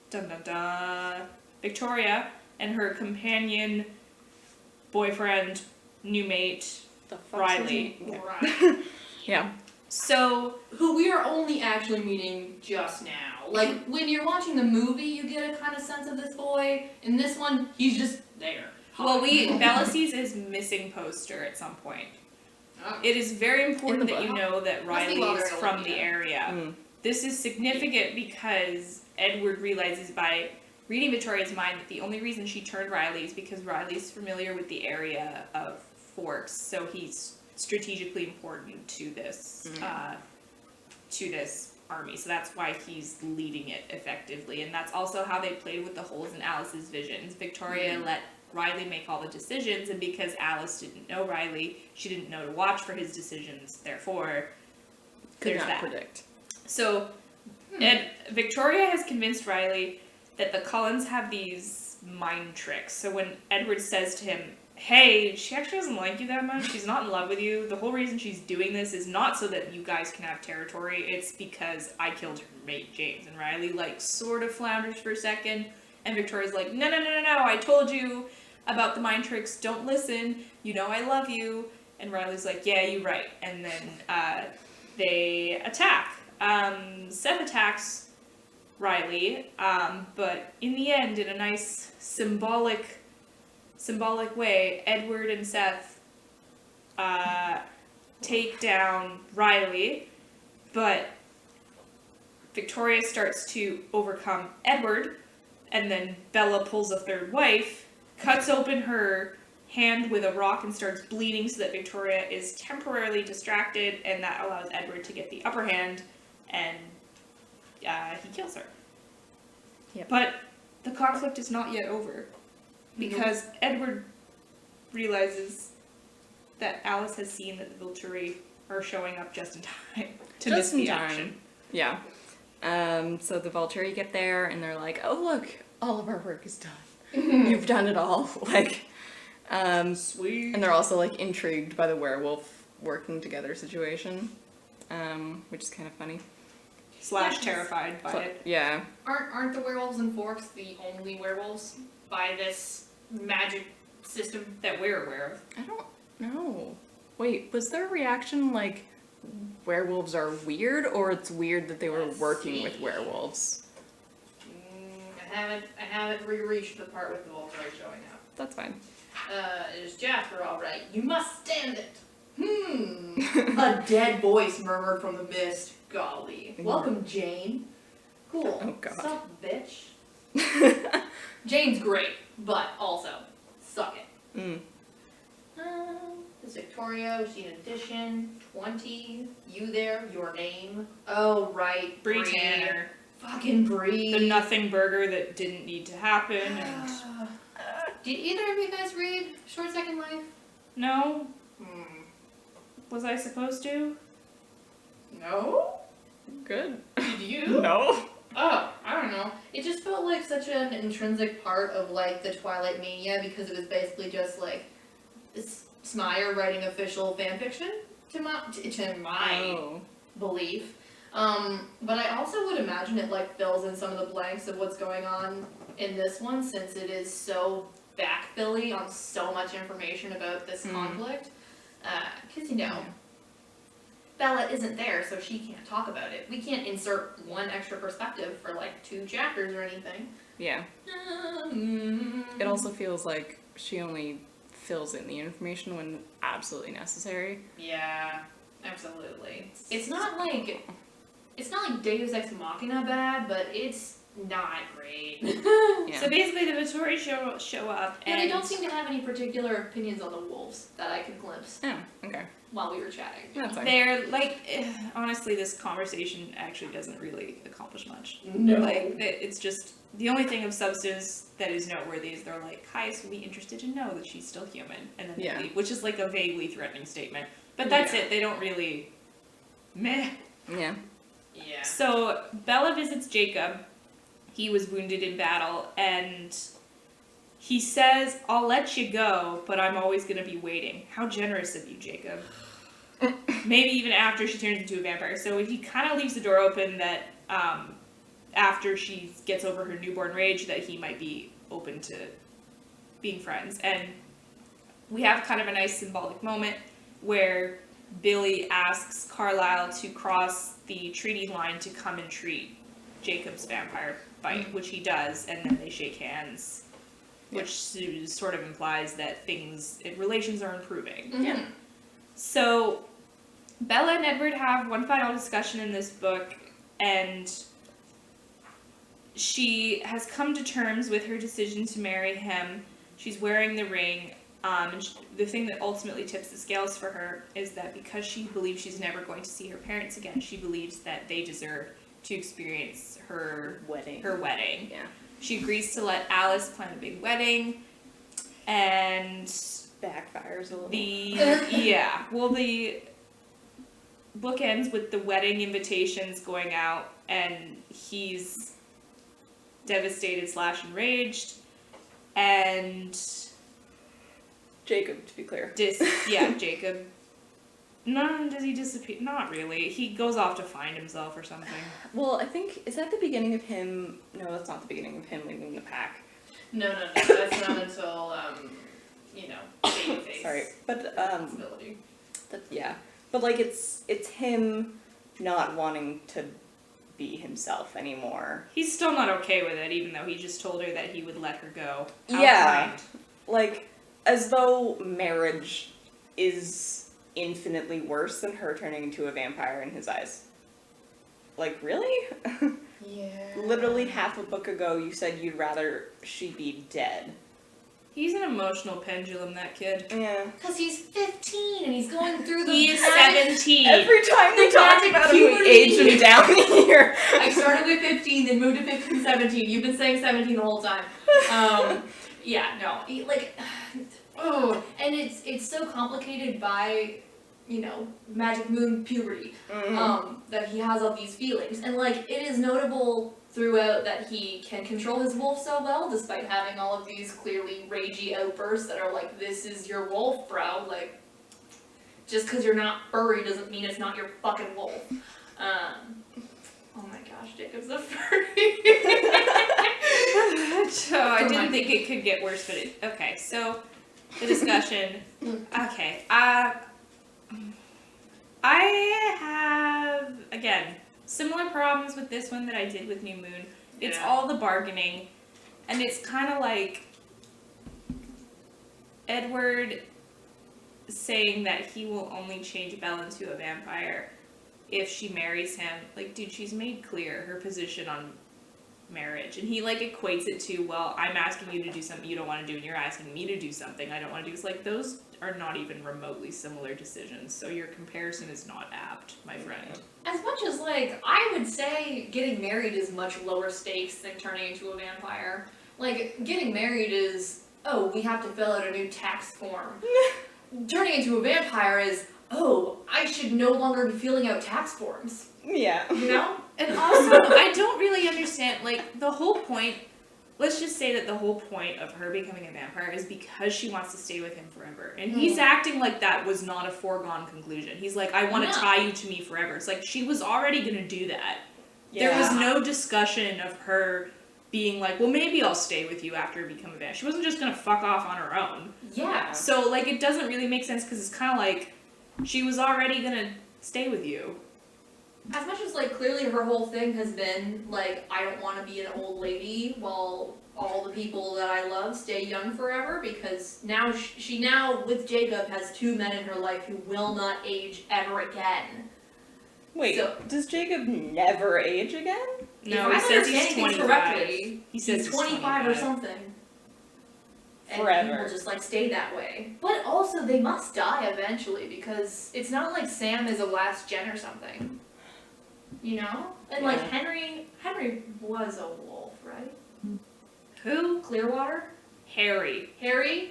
Dun dun dun. Victoria and her companion, boyfriend, new mate, The fuck's Riley. his name? Right. Yeah. So Who we are only actually meeting just now. Like, when you're watching the movie, you get a kind of sense of this boy. In this one, he's just there. well, Bella sees his missing poster at some point. Oh. It is very important In the that you book? know that Must be Riley while is they're in from the Olympia. area. Mm. This is significant because Edward realizes by reading Victoria's mind that the only reason she turned Riley is because Riley's familiar with the area of Forks, so he's strategically important to this army. So that's why he's leading it effectively, and that's also how they played with the holes in Alice's visions. Victoria let Riley make all the decisions, and because Alice didn't know Riley, she didn't know to watch for his decisions. Therefore, Could there's not that. predict. So, Victoria has convinced Riley that the Cullens have these mind tricks. So when Edward says to him, hey, she actually doesn't like you that much, she's not in love with you, the whole reason she's doing this is not so that you guys can have territory, it's because I killed her mate, James. And Riley, like, sort of flounders for a second, and Victoria's like, no, I told you about the mind tricks, don't listen, you know I love you. And Riley's like, yeah, you're right. And then they attack. Seth attacks Riley, but in the end, in a nice symbolic way, Edward and Seth take down Riley, but Victoria starts to overcome Edward, and then Bella pulls a third wife, cuts open her hand with a rock and starts bleeding so that Victoria is temporarily distracted, and that allows Edward to get the upper hand, and he kills her. Yep. But the conflict is not yet over, because Edward realizes that Alice has seen that the Volturi are showing up just in time to miss the action. Yeah. So the Volturi get there and they're like, "Oh look, all of our work is done. You've done it all." Like, Sweet. and they're also like intrigued by the werewolf working together situation, which is kind of funny. Slash terrified by it. Yeah. Aren't the werewolves in Forks the only werewolves by this magic system? That we're aware of. I don't know. Wait, was their reaction like werewolves are weird, or it's weird that they were Let's working with see. werewolves? I haven't reached the part with the Volturi showing up. That's fine. Is Jasper alright? You must stand it. A dead voice murmured from the mist. Golly. Welcome, Jane. Cool. Oh, God. Suck, bitch. Jane's great, but also, suck it. Mm. This is Victoria, we've seen addition, 20, you there, your name. Oh, right, Bree Tanner. Fucking Bree. The nothing burger that didn't need to happen, and Did either of you guys read Short Second Life? no, was I supposed to? No? Good. Did you? No. Oh, I don't know. It just felt like such an intrinsic part of like the Twilight mania because it was basically just like Meyer writing official fanfiction to my belief. But I also would imagine it like fills in some of the blanks of what's going on in this one since it is so backfilly on so much information about this conflict. Because Bella isn't there, so she can't talk about it. We can't insert one extra perspective for like 2 chapters or anything. Yeah. It also feels like she only fills in the information when absolutely necessary. Yeah, absolutely. It's not like Deus Ex Machina bad, but it's not great. Yeah. So basically, the Volturi show up, Yeah, and they don't seem to have any particular opinions on the wolves that I could glimpse Oh, okay. while we were chatting. That's fine. they're like, honestly, this conversation actually doesn't really accomplish much. No. Like, it's just the only thing of substance that is noteworthy is they're like, Caius will be interested to know that she's still human, and then they leave, which is like a vaguely threatening statement. But that's it. They don't really, meh. Yeah. Yeah. So Bella visits Jacob. He was wounded in battle, and he says, "I'll let you go, but I'm always going to be waiting." How generous of you, Jacob. Maybe even after she turns into a vampire. So he kind of leaves the door open that after she gets over her newborn rage, that he might be open to being friends. And we have kind of a nice symbolic moment where Billy asks Carlisle to cross the treaty line to come and treat Jacob's vampire bite, which he does, and then they shake hands, which sort of implies that relations are improving. Yeah. So Bella and Edward have one final discussion in this book, and she has come to terms with her decision to marry him. She's wearing the ring. And the thing that ultimately tips the scales for her is that because she believes she's never going to see her parents again, she believes that they deserve to experience her Wedding. wedding. Yeah. She agrees to let Alice plan a big wedding, and Backfires a little. the book ends with the wedding invitations going out, and he's devastated / enraged, and Jacob, to be clear. Jacob. No, does he disappear? Not really. He goes off to find himself or something. Well, I think, is that the beginning of him? No, that's not the beginning of him leaving the pack. No, that's not until, babyface. Sorry. But, responsibility. yeah. But, like, it's him not wanting to be himself anymore. He's still not okay with it, even though he just told her that he would let her go. Yeah. Outright. Like, as though marriage is infinitely worse than her turning into a vampire in his eyes. Like, really? Yeah. Literally half a book ago you said you'd rather she be dead. He's an emotional pendulum, that kid. Yeah. Because he's 15 and he's going through the He is magic- 17. Every time we talk Dramatic about him, we puberty. age him down here. I started with 15, then moved to 15, 17. You've been saying 17 the whole time. Yeah, no. Oh, and it's so complicated by, magic moon puberty, that he has all these feelings. And, like, it is notable throughout that he can control his wolf so well, despite having all of these clearly ragey outbursts that are like, this is your wolf, bro. Like, just because you're not furry doesn't mean it's not your fucking wolf. Oh my gosh, Jacob's a furry. So I didn't think it could get worse, but okay, so the discussion. Okay, I have, again, similar problems with this one that I did with New Moon. It's all the bargaining, and it's kind of like Edward saying that he will only change Belle into a vampire if she marries him. Like, dude, she's made clear her position on marriage, and he, like, equates it to, well, I'm asking you to do something you don't want to do, and you're asking me to do something I don't want to do. It's like, those are not even remotely similar decisions, so your comparison is not apt, my friend. As much as, like, I would say getting married is much lower stakes than turning into a vampire. Like, getting married is, oh, we have to fill out a new tax form. Turning into a vampire is, oh, I should no longer be filling out tax forms. Yeah. You know? And also, I don't really understand, like, the whole point, let's just say that the whole point of her becoming a vampire is because she wants to stay with him forever. And he's acting like that was not a foregone conclusion. He's like, I want to tie you to me forever. It's like, she was already going to do that. Yeah. There was no discussion of her being like, well, maybe I'll stay with you after I become a vampire. She wasn't just going to fuck off on her own. Yeah. So, like, it doesn't really make sense because it's kind of like, she was already going to stay with you. As much as, like, clearly her whole thing has been, like, I don't want to be an old lady while all the people that I love stay young forever, because now she now, with Jacob, has two men in her life who will not age ever again. Wait, So, does Jacob never age again? No, if he I'm says he's understanding things 25. correctly, He says he's 25 or something. And Forever. he will just, like, stay that way. But also, they must die eventually, because it's not like Sam is a last gen or something. You know? And, like, Henry was a wolf, right? Who? Clearwater? Harry. Harry?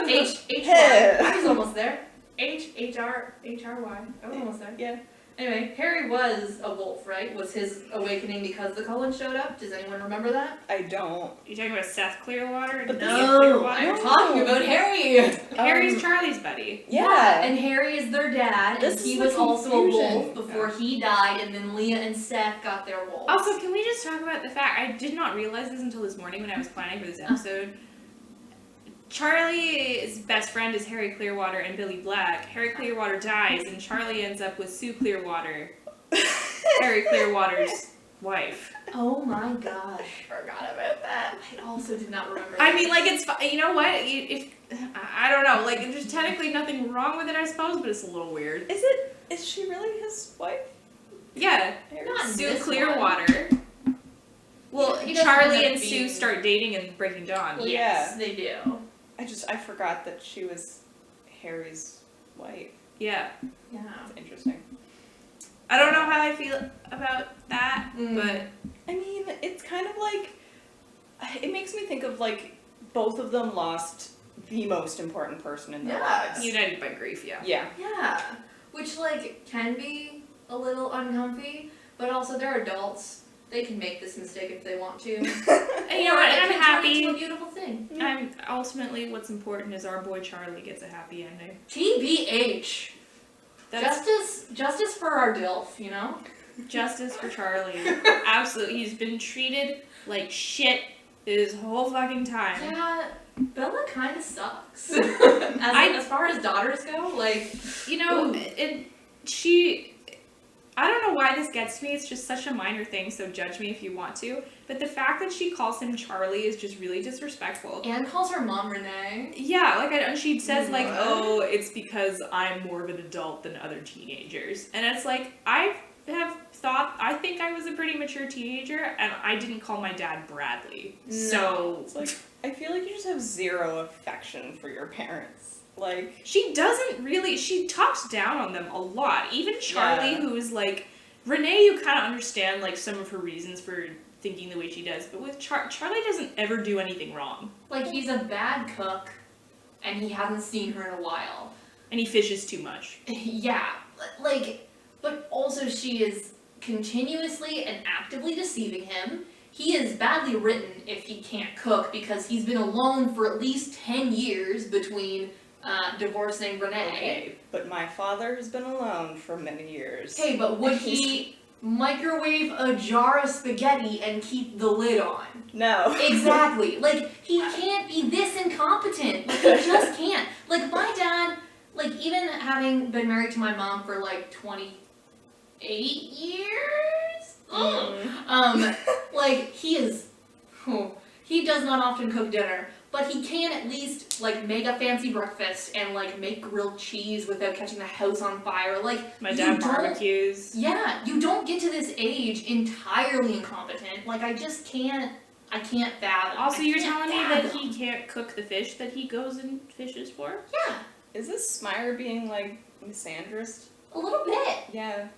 H-Y. I was almost there. H-R-Y. I was almost there. Yeah. Anyway, Harry was a wolf, right? Was his awakening because the Cullen showed up? Does anyone remember that? I don't. Are you talking about Seth Clearwater? But No, Clearwater? I'm talking about Harry! Harry's Charlie's buddy. Yeah. And Harry is their dad, This and he is was the also a confusion. wolf before he died, and then Leah and Seth got their wolves. Also, can we just talk about the fact, I did not realize this until this morning when I was planning for this episode. Charlie's best friend is Harry Clearwater and Billy Black. Harry Clearwater dies, and Charlie ends up with Sue Clearwater, Harry Clearwater's wife. Oh my gosh, forgot about that. I also did not remember that. I mean, like, it's, you know what, I don't know, like, there's technically nothing wrong with it, I suppose, but it's a little weird. Is she really his wife? Yeah, Not Sue this Clearwater. Well, He doesn't Charlie end up and Sue being- start dating in Breaking Dawn. Well, Yeah. yes, they do. I forgot that she was Harry's wife. Yeah. Yeah. That's interesting. I don't know how I feel about that, but I mean, it's kind of like, it makes me think of, like, both of them lost the most important person in their lives. united by grief, yeah. Yeah. Yeah. Which, like, can be a little uncomfy, but also they're adults. They can make this mistake if they want to. And you know what, It I'm can turn happy. into a beautiful thing. I'm ultimately what's important is our boy Charlie gets a happy ending. TBH. That's Justice for our DILF, you know? justice for Charlie. Absolutely. He's been treated like shit his whole fucking time. Yeah, Bella kind of sucks. As far as daughters go, like, You know, Ooh. I don't know why this gets to me. It's just such a minor thing, so judge me if you want to. But the fact that she calls him Charlie is just really disrespectful. And calls her mom Renee. Yeah, like, and she says, like, oh, it's because I'm more of an adult than other teenagers. And it's like, I think I was a pretty mature teenager, and I didn't call my dad Bradley. No. So, It's like, I feel like you just have zero affection for your parents. Like, she doesn't really, she talks down on them a lot. Even Charlie, who's like, Renee, you kind of understand, like, some of her reasons for thinking the way she does, but with Charlie doesn't ever do anything wrong. Like, he's a bad cook, and he hasn't seen her in a while. And he fishes too much. Yeah, like, but also she is continuously and actively deceiving him. He is badly written if he can't cook, because he's been alone for at least 10 years between divorcing Renee. okay, but my father has been alone for many years. Hey, but would he microwave a jar of spaghetti and keep the lid on? No. Exactly. Like, he can't be this incompetent. Like, he just can't. Like, my dad, like, even having been married to my mom for, like, 28 years? Like, he does not often cook dinner, but he can at least, like, make a fancy breakfast and, like, make grilled cheese without catching the house on fire. Like, My dad barbecues. Yeah, you don't get to this age entirely incompetent. Like, I can't fathom. Also, you're I can't telling me that fathom. he can't cook the fish that he goes and fishes for? Yeah, Is this Meyer being, like, misandrist? a little bit. Yeah.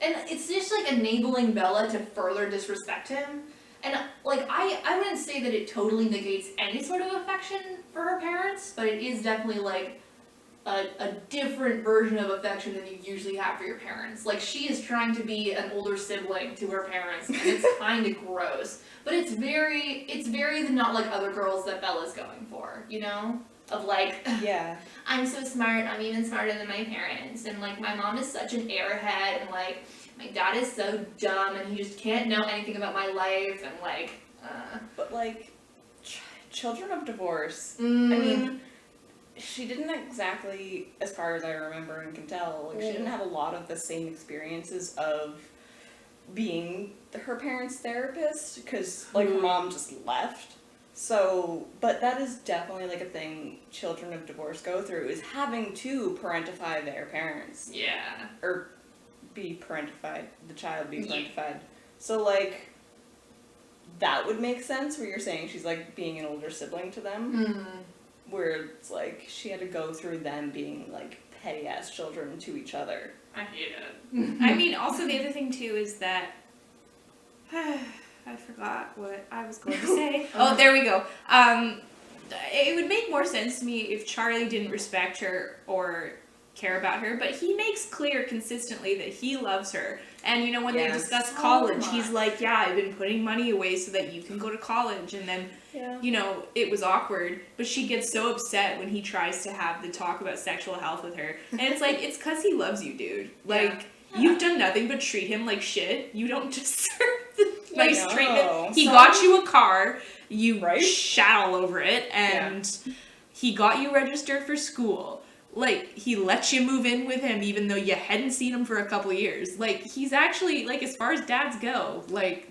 And it's just, like, enabling Bella to further disrespect him. And, like, I wouldn't say that it totally negates any sort of affection for her parents, but it is definitely, like, a different version of affection than you usually have for your parents. Like, she is trying to be an older sibling to her parents, and it's kind of gross. But it's very not like other girls that Bella's going for, you know? Of, like, Yeah. I'm so smart, I'm even smarter than my parents, and, like, my mom is such an airhead, and, like, my dad is so dumb, and he just can't know anything about my life, and, like, But, like, children of divorce, I mm, mean, she didn't exactly, as far as I remember and can tell, like, she didn't have a lot of the same experiences of being her parents' therapist, because, like, her mom just left. So, but that is definitely, like, a thing children of divorce go through, is having to parentify their parents. yeah. Or be parentified, the child be Yeah. parentified. So, like, that would make sense, where you're saying she's, like, being an older sibling to them. Mm. Where it's like she had to go through them being like petty ass children to each other. I hate it. I mean, also the other thing too is that I forgot what I was going to say. Oh, there we go. It would make more sense to me if Charlie didn't respect her or care about her, but he makes clear consistently that he loves her. And you know, when they Yes. discuss So college, he's much. like, yeah, I've been putting money away so that you can go to college. And then, Yeah. you know, it was awkward, but she gets so upset when he tries to have the talk about sexual health with her. And it's like, it's because he loves you, dude. Like, you've done nothing but treat him like shit. You don't deserve the nice know. treatment. He So- got you a car, you Right? shat all over it, and he got you registered for school. Like, he let you move in with him even though you hadn't seen him for a couple of years. Like, he's actually, like, as far as dads go, like,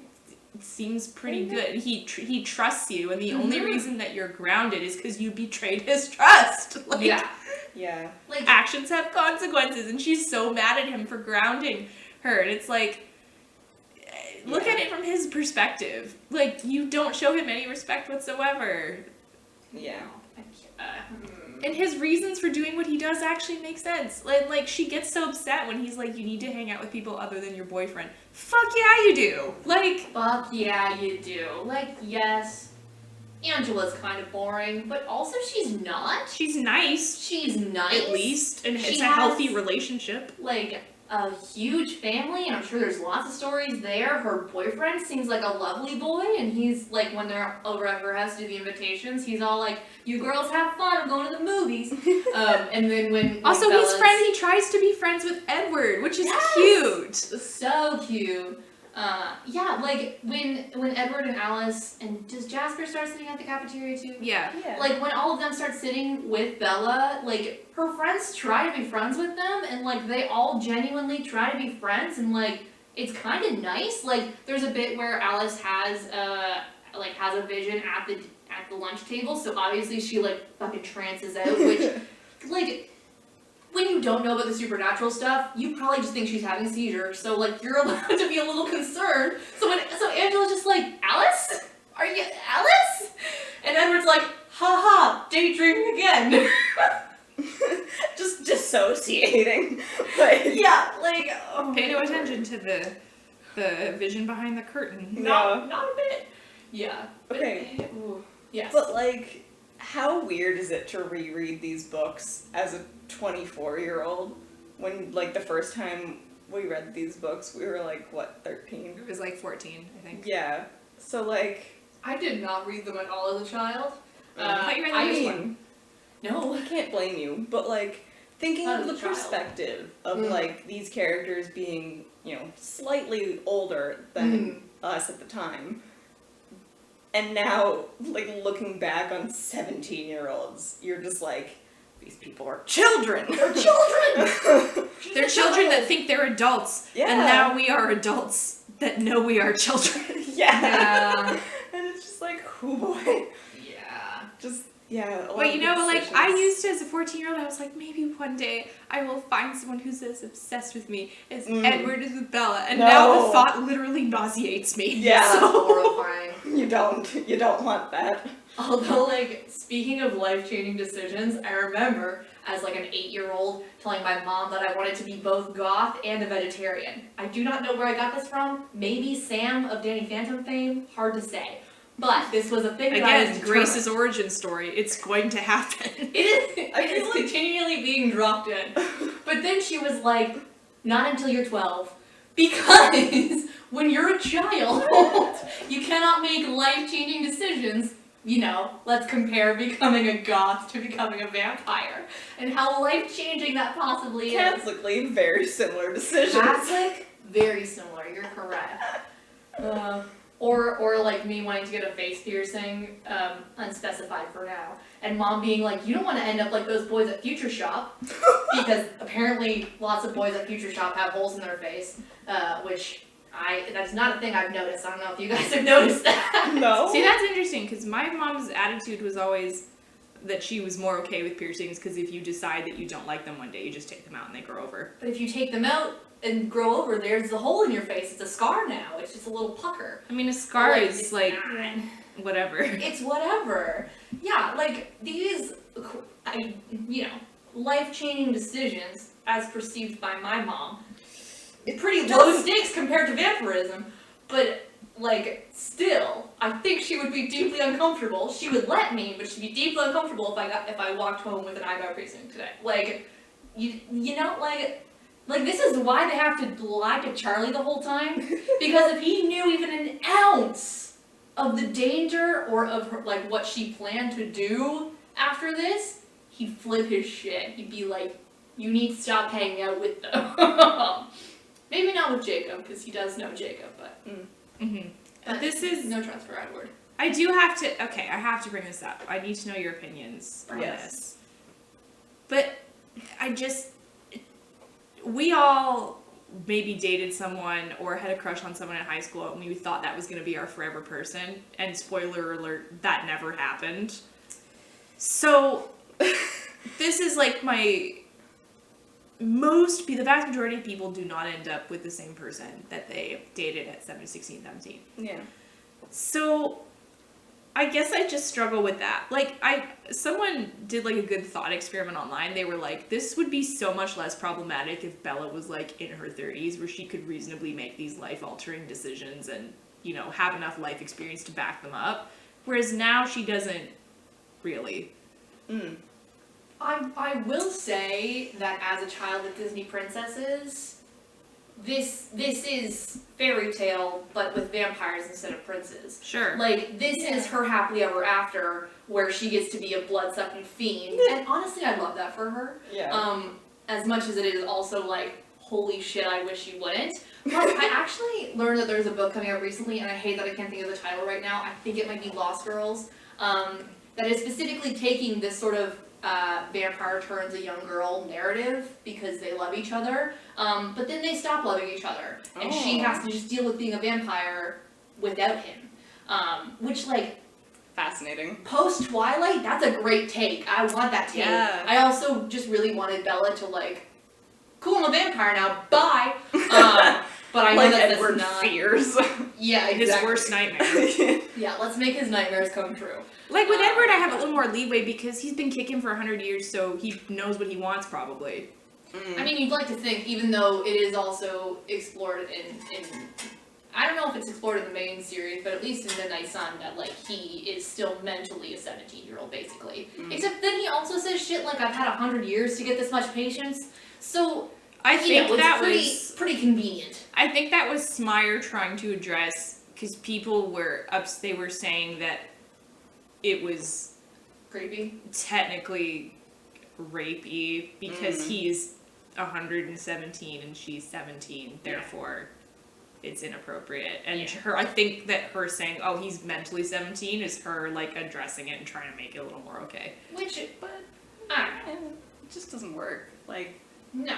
it seems pretty good. He trusts you, and the only reason that you're grounded is because you betrayed his trust. Like, Yeah. Yeah. Like, actions have consequences, and she's so mad at him for grounding her. And it's like, look at it from his perspective. Like, you don't show him any respect whatsoever. Yeah. And his reasons for doing what he does actually make sense. Like, she gets so upset when he's like, you need to hang out with people other than your boyfriend. Fuck yeah, you do. Like, fuck yeah, you do. Like, yes, Angela's kind of boring, but also she's not. she's nice, She's nice. at least, and She it's a has- healthy relationship. Like, a huge family, and I'm sure there's lots of stories there. Her boyfriend seems like a lovely boy, and he's like, when they're over at her house to do the invitations, he's all like, you girls have fun, I'm going to the movies. And then when Also, his Bella's- friend, he tries to be friends with Edward, which is Yes! cute. So cute. Yeah, like when Edward and Alice and does Jasper start sitting at the cafeteria too? Yeah. Like when all of them start sitting with Bella, like her friends try to be friends with them, and like they all genuinely try to be friends, and like it's kind of nice. Like there's a bit where Alice has a vision at the lunch table, so obviously she like fucking trances out, which like. When you don't know about the supernatural stuff, you probably just think she's having a seizure, so like you're allowed to be a little concerned. So Angela's just like, Alice? Are you Alice? And Edward's like, haha, daydreaming again. Just dissociating. But Yeah, like Pay no attention to the vision behind the curtain. not a bit. Yeah. Okay. Ooh, yes. But like, how weird is it to reread these books as a 24-year-old? When like the first time we read these books, we were like, what, 13? It was like 14, I think. Yeah. So like, I did not read them at all as a child. I thought you read the I first mean, one. No. I can't blame you, but like thinking Not of as the a child. perspective of Mm. like these characters being, you know, slightly older than us at the time, and now like looking back on 17-year-olds, you're just like, these people are children. They're children! They're children that think they're adults, Yeah. and now we are adults that know we are children. Yeah. And it's just like, oh boy. Yeah. Just, yeah. a lot But of you know, like, I decisions. used to, as a 14-year-old, I was like, maybe one day I will find someone who's as obsessed with me as Edward is with Bella. And now No. the thought literally nauseates me. Yeah. That's horrifying. You don't want that. Although, like, speaking of life-changing decisions, I remember as like an 8-year-old telling my mom that I wanted to be both goth and a vegetarian. I do not know where I got this from. Maybe Sam of Danny Phantom fame. Hard to say. But this was a thing that I was Again, determined. Grace's origin story. It's going to happen. It is continually being dropped in. But then she was like, not until you're 12. Because when you're a child, you cannot make life-changing decisions. You know, let's compare becoming a goth to becoming a vampire. And how life-changing that possibly is. Catholically, very similar decisions. Catholic, very similar, you're correct. Or like me wanting to get a face piercing, unspecified for now, and mom being like, you don't want to end up like those boys at Future Shop, because apparently lots of boys at Future Shop have holes in their face, which that's not a thing I've noticed. I don't know if you guys have noticed that. No. See, that's interesting, because my mom's attitude was always that she was more okay with piercings, because if you decide that you don't like them one day, you just take them out and they grow over. But if you take them out and grow over, there's a hole in your face. It's a scar now. It's just a little pucker. I mean, a scar Like, is it's like, not. whatever. It's whatever. Yeah, like these, life-changing decisions, as perceived by my mom, it's pretty low stakes compared to vampirism, but like still, I think she would be deeply uncomfortable. She would let me, but she'd be deeply uncomfortable if I walked home with an eyebrow piercing today. Like, like this is why they have to lie to Charlie the whole time, because if he knew even an ounce of the danger or of her, like what she planned to do after this, he'd flip his shit. He'd be like, you need to stop hanging out with them. Maybe not with Jacob, because he does know Jacob, but But this is, no trust for Edward. I do have to, okay, I have to bring this up. I need to know your opinions on Yes. this. But we all maybe dated someone or had a crush on someone in high school and we thought that was going to be our forever person. And spoiler alert, that never happened. So, this is like the vast majority of people do not end up with the same person that they dated at 16, 17. Yeah. So, I guess I just struggle with that. Like, someone did like a good thought experiment online. They were like, this would be so much less problematic if Bella was like in her 30s, where she could reasonably make these life-altering decisions and, you know, have enough life experience to back them up. Whereas now she doesn't really. I will say that as a child of Disney princesses, this is fairy tale, but with vampires instead of princes. Sure. Like, this is her happily ever after, where she gets to be a blood-sucking fiend. And honestly, I love that for her. Yeah. As much as it is also like, holy shit, I wish you wouldn't. Well, I actually learned that there's a book coming out recently, and I hate that I can't think of the title right now. I think it might be Lost Girls. That is specifically taking this sort of vampire turns a young girl narrative because they love each other, but then they stop loving each other, and she has to just deal with being a vampire without him. Which, like, Fascinating. post Twilight, that's a great take. I want that take. Yeah. I also just really wanted Bella to, like, cool, I'm a vampire now, bye! But I know Like that Edward that's not... fears. Yeah, exactly. His worst nightmare. Yeah, let's make his nightmares come true. Like with Edward, I have a little more leeway because he's been kicking for 100 years, so he knows what he wants probably. I mean, you'd like to think, even though it is also explored in I don't know if it's explored in the main series, but at least in Midnight Sun, that, like, he is still mentally a 17-year-old, basically. Except then he also says shit like, I've had 100 years to get this much patience, so, I think it's that pretty, was pretty convenient. I think that was Meyer trying to address because people were they were saying that it was Creepy. technically rapey because he's 117 and she's 17, therefore it's inappropriate. And I think that her saying, "Oh, he's mentally 17," is her like addressing it and trying to make it a little more okay. Which, But I don't know. it just doesn't work. Like, No.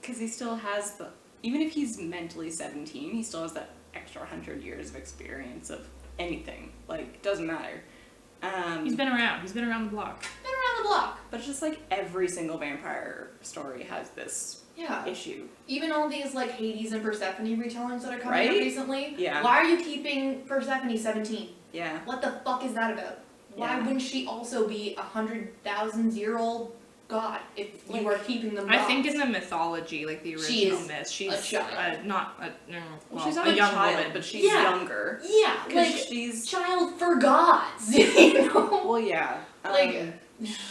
because he still has the, even if he's mentally 17, he still has that extra 100 years of experience of anything. Like, it doesn't matter. He's been around. He's been around the block. Been around the block. But it's just like every single vampire story has this Yeah. issue. Even all these, like, Hades and Persephone retellings that are coming out Right? recently. Yeah. Why are you keeping Persephone 17? Yeah. What the fuck is that about? Why Yeah. wouldn't she also be 100,000-year-old god if you Like, are keeping them I gods? think in the mythology, like the She original is myth, she's a child. not a Well, she's not a a young child, woman. but she's Yeah. younger. Yeah, Because like, she's, child for gods, you know? well, yeah. Like,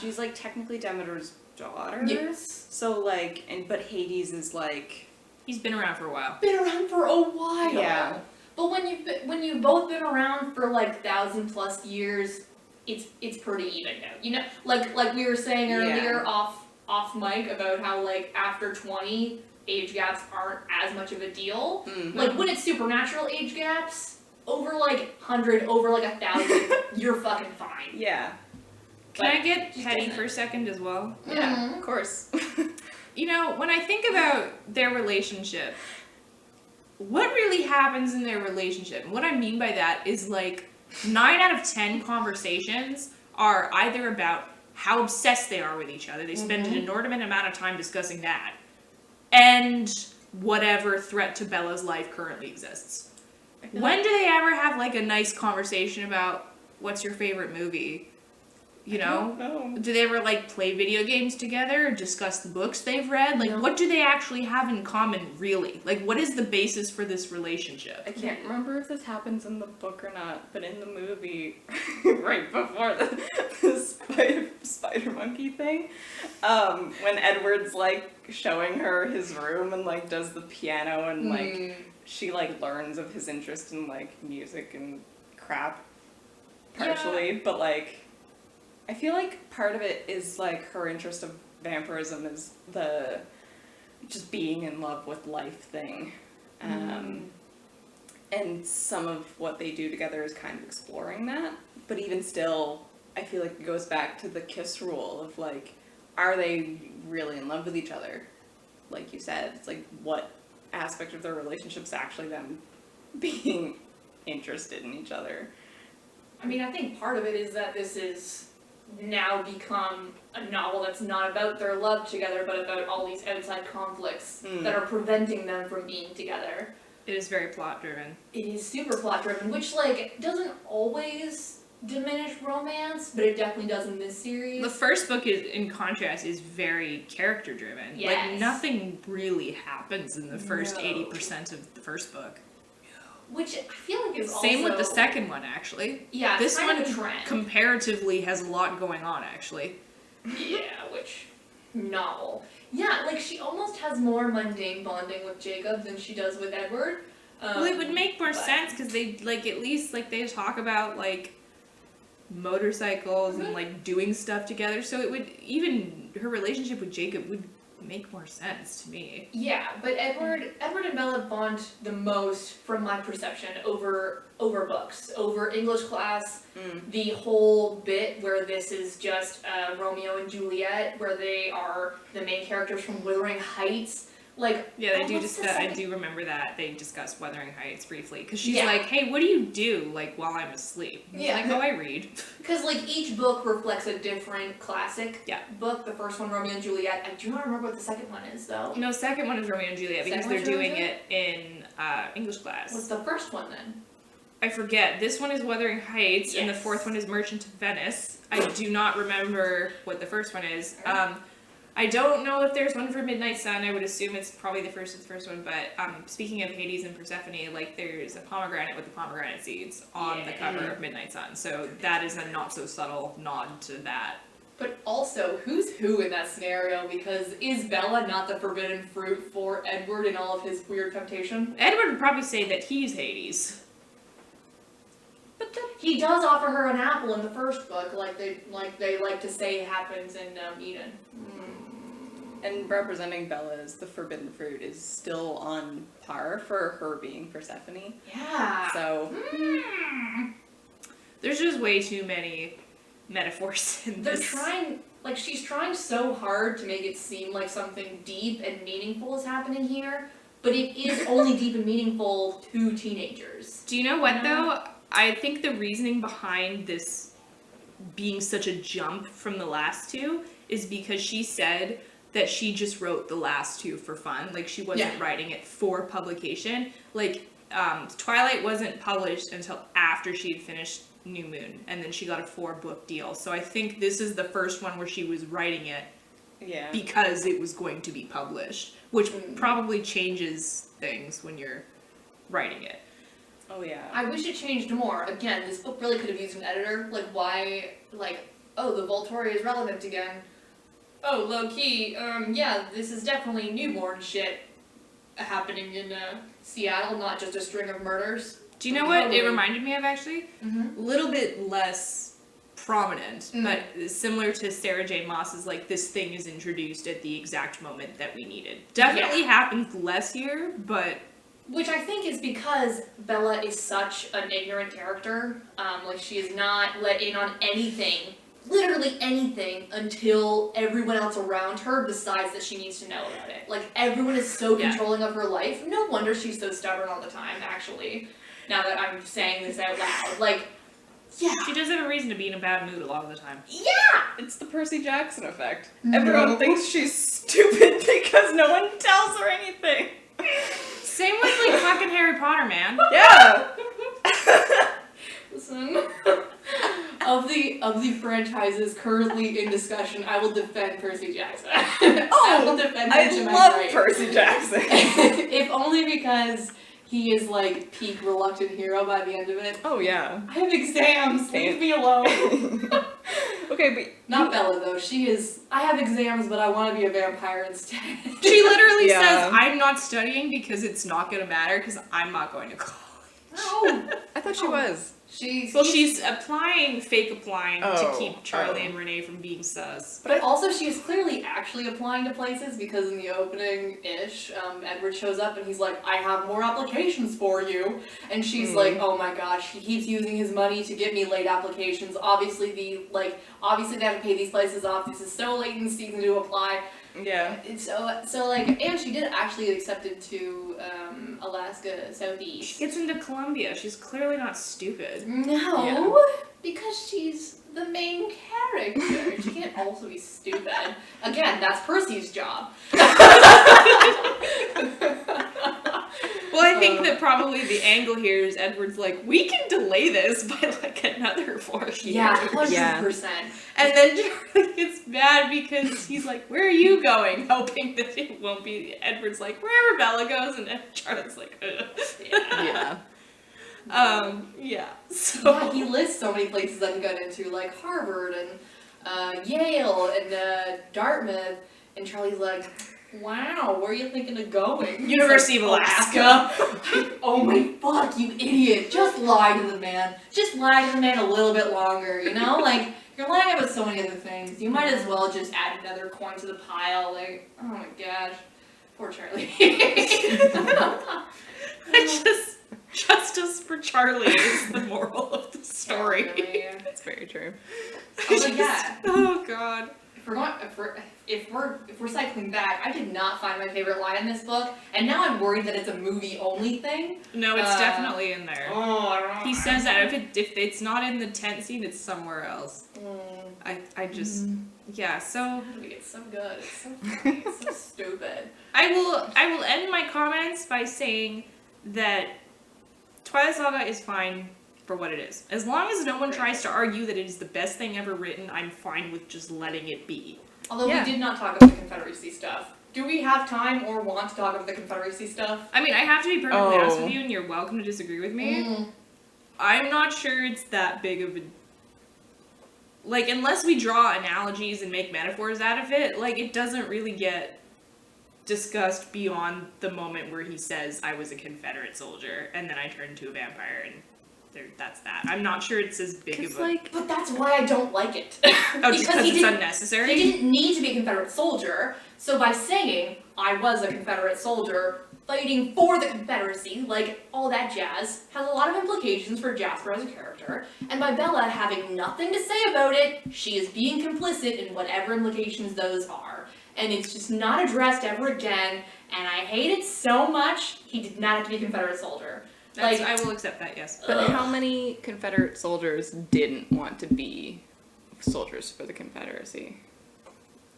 she's like technically Demeter's daughter. yes. So like, but Hades is like, He's been around for a while. Been around for a while. Yeah. But when you've both been around for like 1,000+ years, it's pretty even now. You know, like we were saying earlier off mic about how, like, after 20, age gaps aren't as much of a deal. Like, when it's supernatural age gaps, over like 100, over like 1,000, you're fucking fine. yeah. Can Like, I get just petty doesn't- for a second as well? Yeah, Mhm. of course. You know, when I think about their relationship, what really happens in their relationship? And what I mean by that is, like, 9 out of 10 conversations are either about how obsessed they are with each other. They spend an inordinate amount of time discussing that. And whatever threat to Bella's life currently exists. When do they ever have, like, a nice conversation about what's your favorite movie? You know? No. Do they ever, like, play video games together or discuss the books they've read? Like, No. what do they actually have in common, really? Like, what is the basis for this relationship? I can't remember if this happens in the book or not, but in the movie, right before the spider monkey thing, when Edward's like showing her his room and like does the piano and like she like learns of his interest in like music and crap, partially, but like I feel like part of it is like her interest of vampirism is the just being in love with life thing. And some of what they do together is kind of exploring that. But even still, I feel like it goes back to the kiss rule of like, are they really in love with each other? Like you said, it's like what aspect of their relationship is actually them being interested in each other. I mean, I think part of it is that this is now become a novel that's not about their love together, but about all these outside conflicts that are preventing them from being together. It is very plot driven. It is super plot driven, which, like, doesn't always diminish romance, but it definitely does in this series. The first book, is, in contrast, is very character driven. Like, Yes. nothing really happens in the first No. 80% of the first book. Which I feel like is Same with the also- second one, actually. Yeah, This it's kind one of a trend. comparatively has a lot going on, actually. Yeah, which novel. Yeah, like she almost has more mundane bonding with Jacob than she does with Edward. Well, it would make more but- sense because they, like, at least, like, they talk about, like, motorcycles and, like, doing stuff together. So it would, even her relationship with Jacob would make more sense to me. Yeah, but Edward and Bella bond the most, from my perception, over books, over English class. The whole bit where this is just Romeo and Juliet, where they are the main characters from Wuthering Heights. Like, Yeah, they do what's the discuss. I second- do remember that they discuss Wuthering Heights briefly because she's Yeah. like, "Hey, what do you do like while I'm asleep?" And he's Yeah. like, "Oh, I read." Because, like, each book reflects a different classic Yeah. book. The first one, Romeo and Juliet. I do not remember what the second one is, though. No, second one is Romeo and Juliet because Second they're one's Romeo doing and it in English class. What's the first one, then? I forget. This one is Wuthering Heights, and the Yes. fourth one is Merchant of Venice. I do not remember what the first one is. I don't know if there's one for Midnight Sun. I would assume it's probably the first one. But speaking of Hades and Persephone, like there's a pomegranate with the pomegranate seeds on the cover of Midnight Sun. So that is a not so subtle nod to that. But also, who's who in that scenario? Because is Bella not the forbidden fruit for Edward in all of his weird temptation? Edward would probably say that he's Hades. He does offer her an apple in the first book, like they like to say happens in Eden. And representing Bella as the forbidden fruit is still on par for her being Persephone. Yeah. So There's just way too many metaphors in They're this. trying, like, she's trying so hard to make it seem like something deep and meaningful is happening here, but it is only deep and meaningful to teenagers. Do you know what though? I think the reasoning behind this being such a jump from the last two is because she said that she just wrote the last two for fun. Like she wasn't writing it for publication. Like Twilight wasn't published until after she had finished New Moon, and then she got a 4-book deal. So I think this is the first one where she was writing it because it was going to be published, which probably changes things when you're writing it. oh yeah. I wish it changed more. Again, this book really could have used an editor. Like, why, like, oh, the Volturi is relevant again. Oh, low key, yeah, this is definitely newborn shit happening in Seattle, not just a string of murders. Do you know what it reminded me of, actually? Mm-hmm. A little bit less prominent, but similar to Sarah J. Maas's, like, this thing is introduced at the exact moment that we needed. Definitely happens less here, but... Which I think is because Bella is such an ignorant character. Like, she is not let in on anything, literally anything, until everyone else around her decides that she needs to know about it. Like, everyone is so controlling of her life. No wonder she's so stubborn all the time, actually. Now that I'm saying this out loud. Like, yeah. She does have a reason to be in a bad mood a lot of the time. Yeah! It's the Percy Jackson effect. No. Everyone thinks she's stupid because no one tells her anything. Same with, like, fucking Harry Potter, man. Yeah. Listen, of the franchises currently in discussion, I will defend Percy Jackson. I will defend him to my love grave. Percy Jackson. If only because he is like peak reluctant hero by the end of it. Oh yeah. I have exams, leave me alone. Okay, but Not Bella though, she is, I have exams but I want to be a vampire instead. She literally Yeah. says, I'm not studying because it's not going to matter because I'm not going to college. No. I thought she was. She's fake applying to Oh, keep Charlie and Renee from being sus. But also she is clearly actually applying to places because in the opening-ish, Edward shows up and he's like, I have more applications for you. And she's like, oh my gosh, he keeps using his money to get me late applications. Obviously they have to pay these places off. This is so late in the season to apply. Yeah. So like, and she did actually get accepted to Alaska Southeast. She gets into Columbia. She's clearly not stupid. No, because she's the main character. She can't also be stupid. Again, that's Percy's job. Well, I think that probably the angle here is Edward's like, we can delay this by like another 4 years. Yeah, 100%. And then Charlie gets mad because he's like, where are you going? Hoping that it won't be. Edward's like, wherever Bella goes, and then Charlie's like, ugh. Yeah. So Yeah, he lists so many places that he got into, like Harvard and Yale and Dartmouth, and Charlie's like, wow, where are you thinking of going? University of Alaska. Oh my fuck, you idiot. Just lie to the man. Just lie to the man a little bit longer, you know? Like, You're lying about so many other things. You might as well just add another coin to the pile. Like, oh my gosh. Poor Charlie. Justice for Charlie is the moral of the story. Yeah, That's very true. oh my god. Oh god. If we're cycling back, I did not find my favorite line in this book, and now I'm worried that it's a movie only thing. No, it's definitely in there. Oh, I don't know. He says that if it's not in the tent scene, it's somewhere else. I just yeah. So It's so good. It's so funny. It's so stupid. I will end my comments by saying that Twilight Saga is fine for what it is. As long as no one tries to argue that it is the best thing ever written, I'm fine with just letting it be. Although Yeah. we did not talk about the Confederacy stuff. Do we have time or want to talk about the Confederacy stuff? I mean, I have to be perfectly honest Oh. with you, and you're welcome to disagree with me. I'm not sure it's that big of a... Like, unless we draw analogies and make metaphors out of it, like, it doesn't really get discussed beyond the moment where he says, I was a Confederate soldier, and then I turned into a vampire, and that's that. I'm not sure it's as big of a... like, But that's why I don't like it. oh, just because it's He unnecessary? didn't need to be a Confederate soldier, so by saying, I was a Confederate soldier, fighting for the Confederacy, like, all that jazz, has a lot of implications for Jasper as a character, and by Bella having nothing to say about it, she is being complicit in whatever implications those are. And it's just not addressed ever again, and I hate it so much, he did not have to be a Confederate soldier. That's, Like, I will accept that, yes. but how many Confederate soldiers didn't want to be soldiers for the Confederacy?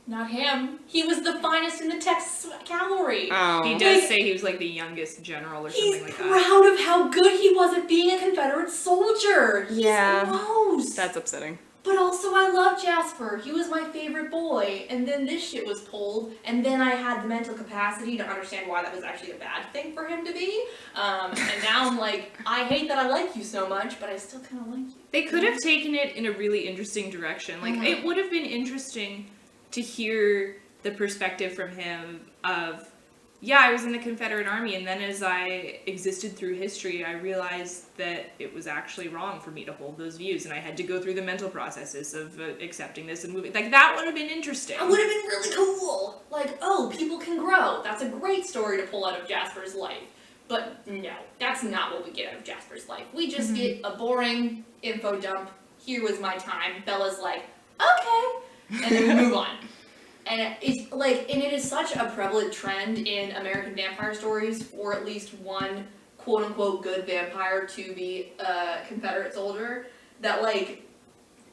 not him. He was the finest in the Texas cavalry. Oh. He does Like, say he was like the youngest general or He's something like that. proud of how good he was at being a Confederate soldier. He's Yeah. gross. That's upsetting. But also, I love Jasper. He was my favorite boy. And then this shit was pulled, and then I had the mental capacity to understand why that was actually a bad thing for him to be. And now I'm like, I hate that I like you so much, but I still kind of like you. They could have taken it in a really interesting direction. Like, it would have been interesting to hear the perspective from him of, yeah, I was in the Confederate Army, and then as I existed through history, I realized that it was actually wrong for me to hold those views, and I had to go through the mental processes of accepting this and moving. Like, that would have been interesting. That would have been really cool. Like, oh, people can grow. That's a great story to pull out of Jasper's life. But no, that's not what we get out of Jasper's life. We just get a boring info dump. Here was my time. Bella's like, okay. And then we move on. And it's like, and it is such a prevalent trend in American vampire stories for at least one quote unquote good vampire to be a Confederate soldier that, like,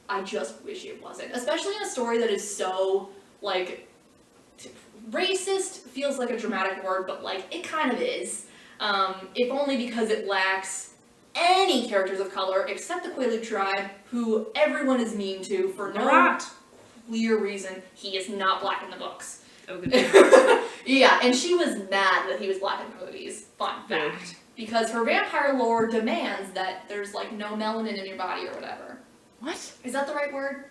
I just wish it wasn't. Especially in a story that is so, like, racist feels like a dramatic word, but, like, it kind of is. If only because it lacks any characters of color except the Quaalude tribe, who everyone is mean to for no Not. clear reason. He is not black in the books. Oh, good. Yeah, and she was mad that he was black in the movies. Fun fact. Because her vampire lore demands that there's, like, no melanin in your body or whatever. What? Is that the right word?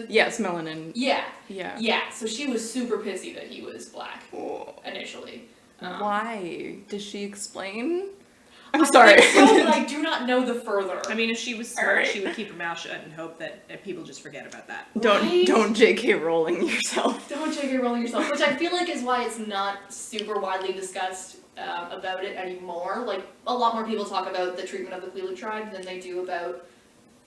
Yes, melanin. Yeah. Yeah. Yeah, so she was super pissy that he was black Oh. initially. Why? Does she explain? I'm I sorry. think so, but I do not know the further. I mean, if she was smart, Alright. she would keep her mouth shut and hope that people just forget about that. Right? Don't J.K. Rowling yourself. Don't J.K. Rowling yourself, which I feel like is why it's not super widely discussed about it anymore. Like, a lot more people talk about the treatment of the Quaalude tribe than they do about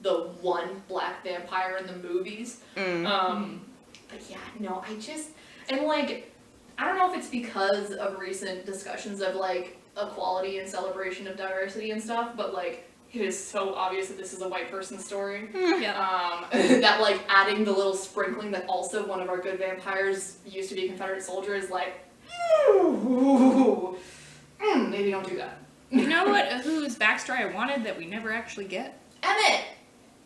the one black vampire in the movies. But yeah, no, and like, I don't know if it's because of recent discussions of, like, equality and celebration of diversity and stuff, but, like, it is so obvious that this is a white person's story. Yeah. That, like, adding the little sprinkling that also one of our good vampires used to be a Confederate soldier is like, maybe don't do that. You know what? Whose backstory I wanted that we never actually get? Emmett!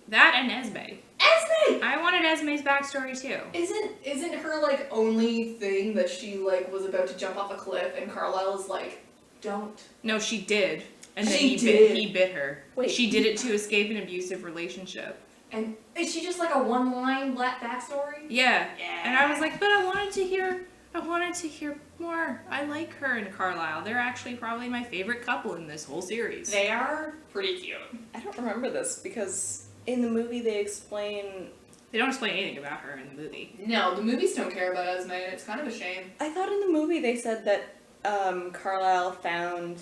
That and Esme. Esme! I wanted Esme's backstory too. Isn't her, like, only thing that she, like, was about to jump off a cliff and Carlisle is like, don't. No, she did. And then She he bit her. Wait. She did it to escape an abusive relationship. And is she just like a one-line black backstory? Yeah. Yeah. And I was like, but I wanted to hear more. I like her and Carlisle. They're actually probably my favorite couple in this whole series. They are pretty cute. I don't remember this because in the movie they explain They don't explain anything about her in the movie. No, the movies don't care about Esme, and it's kind of a shame. I thought in the movie they said that Carlisle found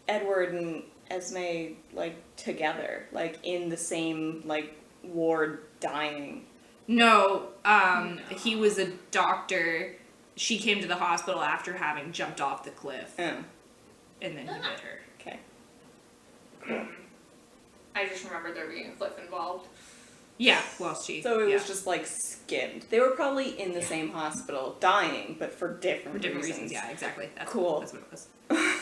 Edward and Esme, like, together, like, in the same, like, ward dying. No, he was a doctor. She came to the hospital after having jumped off the cliff. Oh, And then he bit her. okay. I just remember there being a cliff involved. Yeah, well, she. So it yeah. was just, like, skimmed. They were probably in the same hospital, dying, but for different reasons. Yeah, exactly. That's Cool. That's what it was.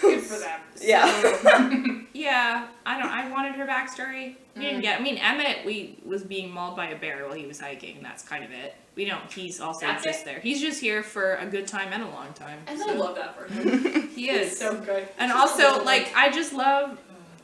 Good for them. Yeah. Yeah, I wanted her backstory. We didn't get. I mean, Emmett, was being mauled by a bear while he was hiking, and that's kind of it. We don't. He's also That's just it? there. He's just here for a good time and a long time. And so. I love that for him. He He's is. so good. And He's also, so like, I just love,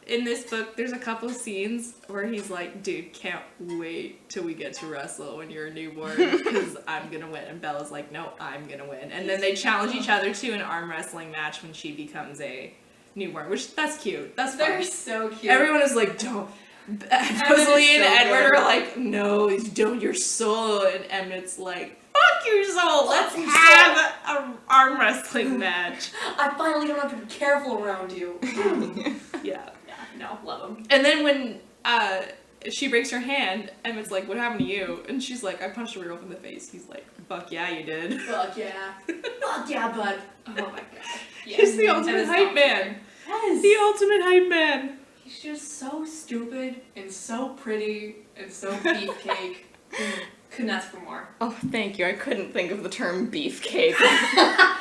in this book, there's a couple scenes where he's like, dude, can't wait till we get to wrestle when you're a newborn, because I'm gonna win. And Bella's like, no, I'm gonna win. And then they challenge each other to an arm wrestling match when she becomes a newborn, which, that's cute. That's fun. They're so cute. Everyone is like, don't. is Rosalie and so Edward good. are like, no, don't your soul. And Emmett's like, fuck your soul. Let's your have an arm wrestling match. I finally don't have to be careful around you. Yeah. Yeah, no, love him. And then when she breaks her hand, Emmett's like, what happened to you? And she's like, I punched a werewolf in the face. He's like, fuck yeah, you did. Fuck yeah. Fuck yeah, bud. Oh my god. Yes. He's the And ultimate it's hype not man. fair. Yes. The ultimate hype man. He's just so stupid and so pretty and so beefcake. Couldn't ask for more. Oh, thank you. I couldn't think of the term beefcake. I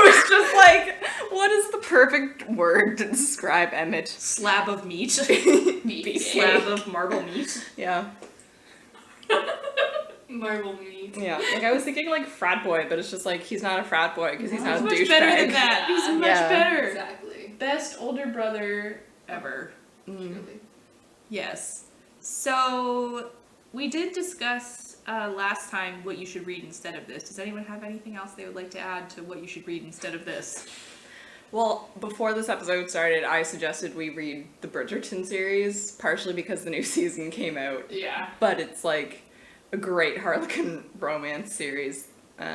was just like, what is the perfect word to describe Emmett? Slab of meat. Beefcake. Slab of marble meat. Yeah. Marble meat. Yeah. Like, I was thinking, like, frat boy, but it's just like, he's not a frat boy because he's not a He's douchebag. much better than that. He's much Yeah. better. Exactly. Best older brother ever. Mm. Truly. Yes. So, we did discuss last time what you should read instead of this. Does anyone have anything else they would like to add to what you should read instead of this? Well, before this episode started, I suggested we read the Bridgerton series, partially because the new season came out. Yeah. But it's, like, a great Harlequin romance series.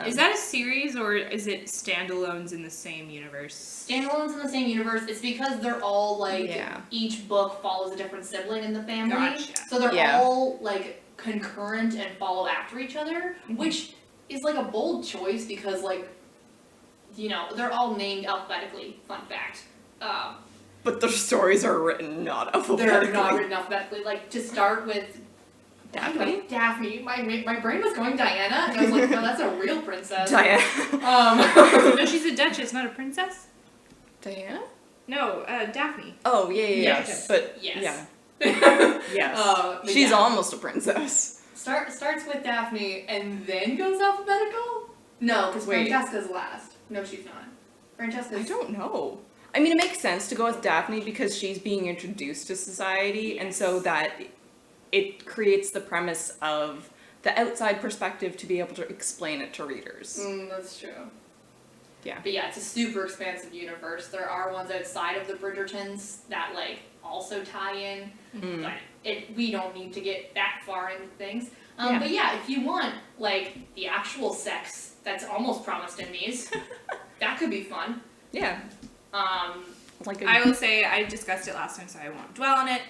Is that a series or is it standalones in the same universe? Standalones in the same universe, it's because they're all like Yeah. each book follows a different sibling in the family. Gotcha. So they're Yeah. all like concurrent and follow after each other, which is like a bold choice because like you know, they're all named alphabetically, fun fact. But their stories are written not alphabetically. They're not written alphabetically. Like to start with Daphne? Daphne. My brain was going Diana, and I was like, no, that's a real princess. Diana. No, she's a duchess, not a princess. Diana? No, Daphne. Oh, yeah. Yes. But, Yes. yeah. Yes. But She's yeah. almost a princess. Starts with Daphne and then goes alphabetical? No, because Wait. Francesca's last. No, she's not. Francesca's. I don't know. I mean, it makes sense to go with Daphne because she's being introduced to society, and so that it creates the premise of the outside perspective to be able to explain it to readers. That's true. Yeah. But yeah, it's a super expansive universe. There are ones outside of the Bridgertons that like also tie in, but we don't need to get that far into things. Yeah. But yeah, if you want like the actual sex that's almost promised in these, that could be fun. Yeah. Like a, I will say, I discussed it last time, so I won't dwell on it.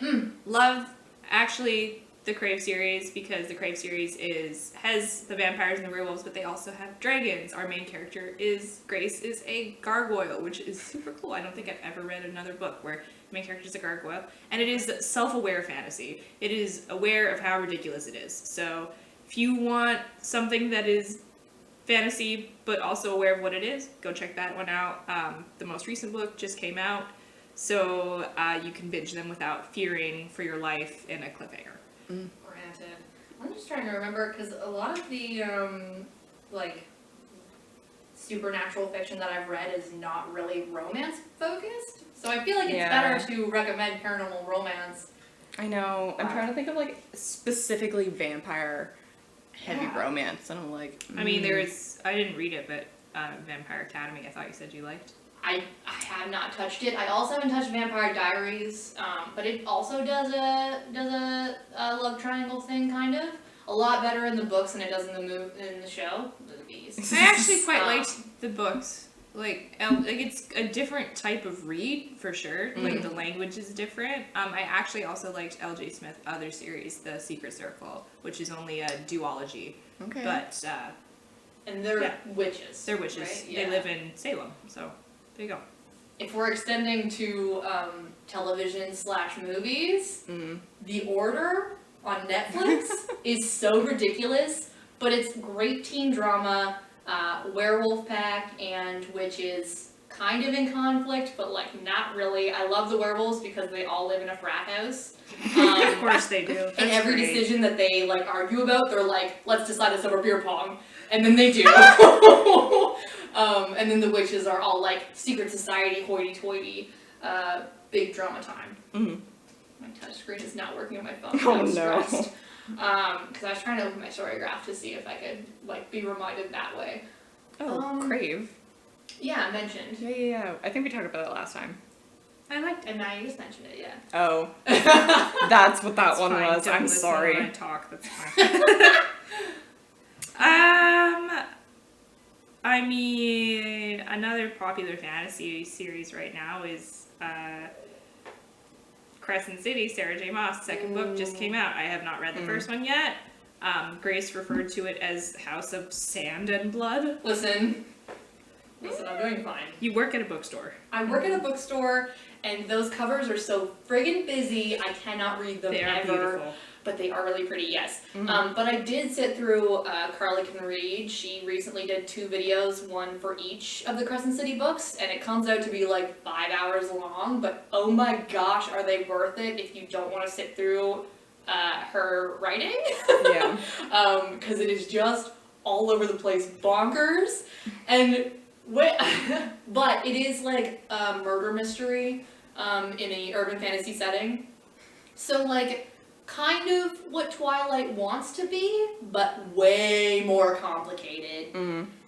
Love, actually, the Crave series, because the Crave series has the vampires and the werewolves, but they also have dragons. Our main character Grace is a gargoyle, which is super cool. I don't think I've ever read another book where the main character is a gargoyle. And it is self-aware fantasy. It is aware of how ridiculous it is. So if you want something that is fantasy, but also aware of what it is, go check that one out. The most recent book just came out, so you can binge them without fearing for your life in a cliffhanger. Granted. I'm just trying to remember, because a lot of the, like, supernatural fiction that I've read is not really romance-focused. So I feel like it's Yeah. better to recommend paranormal romance. I know. I'm trying to think of like specifically vampire heavy Yeah. romance, and I'm like, I mean, I didn't read it, but Vampire Academy, I thought you said you liked. I have not touched it. I also haven't touched Vampire Diaries, but it also does a love triangle thing, kind of. A lot better in the books than it does in the show, the movies. I actually quite liked the books. Like it's a different type of read for sure. Like the language is different. I actually also liked L.J. Smith's other series, The Secret Circle, which is only a duology. Okay. But And they're witches. they're witches. Right? They live in Salem, so there you go. If we're extending to television/movies, The Order on Netflix is so ridiculous, but it's great teen drama, werewolf pack and witches kind of in conflict, but like not really. I love the werewolves because they all live in a frat house. Of course they do. That's And every great. decision that they like argue about, they're like, let's decide this over beer pong. And then they do. And then the witches are all like secret society, hoity-toity, big drama time. Mm-hmm. My touchscreen is not working on my phone. Oh, I'm no. stressed. Because I was trying to open my story graph to see if I could like be reminded that way. Oh, Crave. Yeah, I mentioned. Yeah. I think we talked about it last time. I liked it. And now you just mentioned it, yeah. Oh. That's what that That's one fine. was. Don't I'm listen sorry. When I talk. That's fine. I mean, another popular fantasy series right now is Crescent City. Sarah J. Maas' second book just came out. I have not read the first one yet. Grace referred to it as House of Sand and Blood. Listen, I'm doing fine. You work at a bookstore. I work at a bookstore, and those covers are so friggin' busy, I cannot read them They are ever. beautiful. But they are really pretty, yes. But I did sit through Carly Can Read. She recently did 2 videos, one for each of the Crescent City books, and it comes out to be like 5 hours long, but oh my gosh, are they worth it if you don't want to sit through her writing? Yeah. Because it is just all over the place bonkers. And but it is like a murder mystery in a urban fantasy setting. So like kind of what Twilight wants to be, but way more complicated.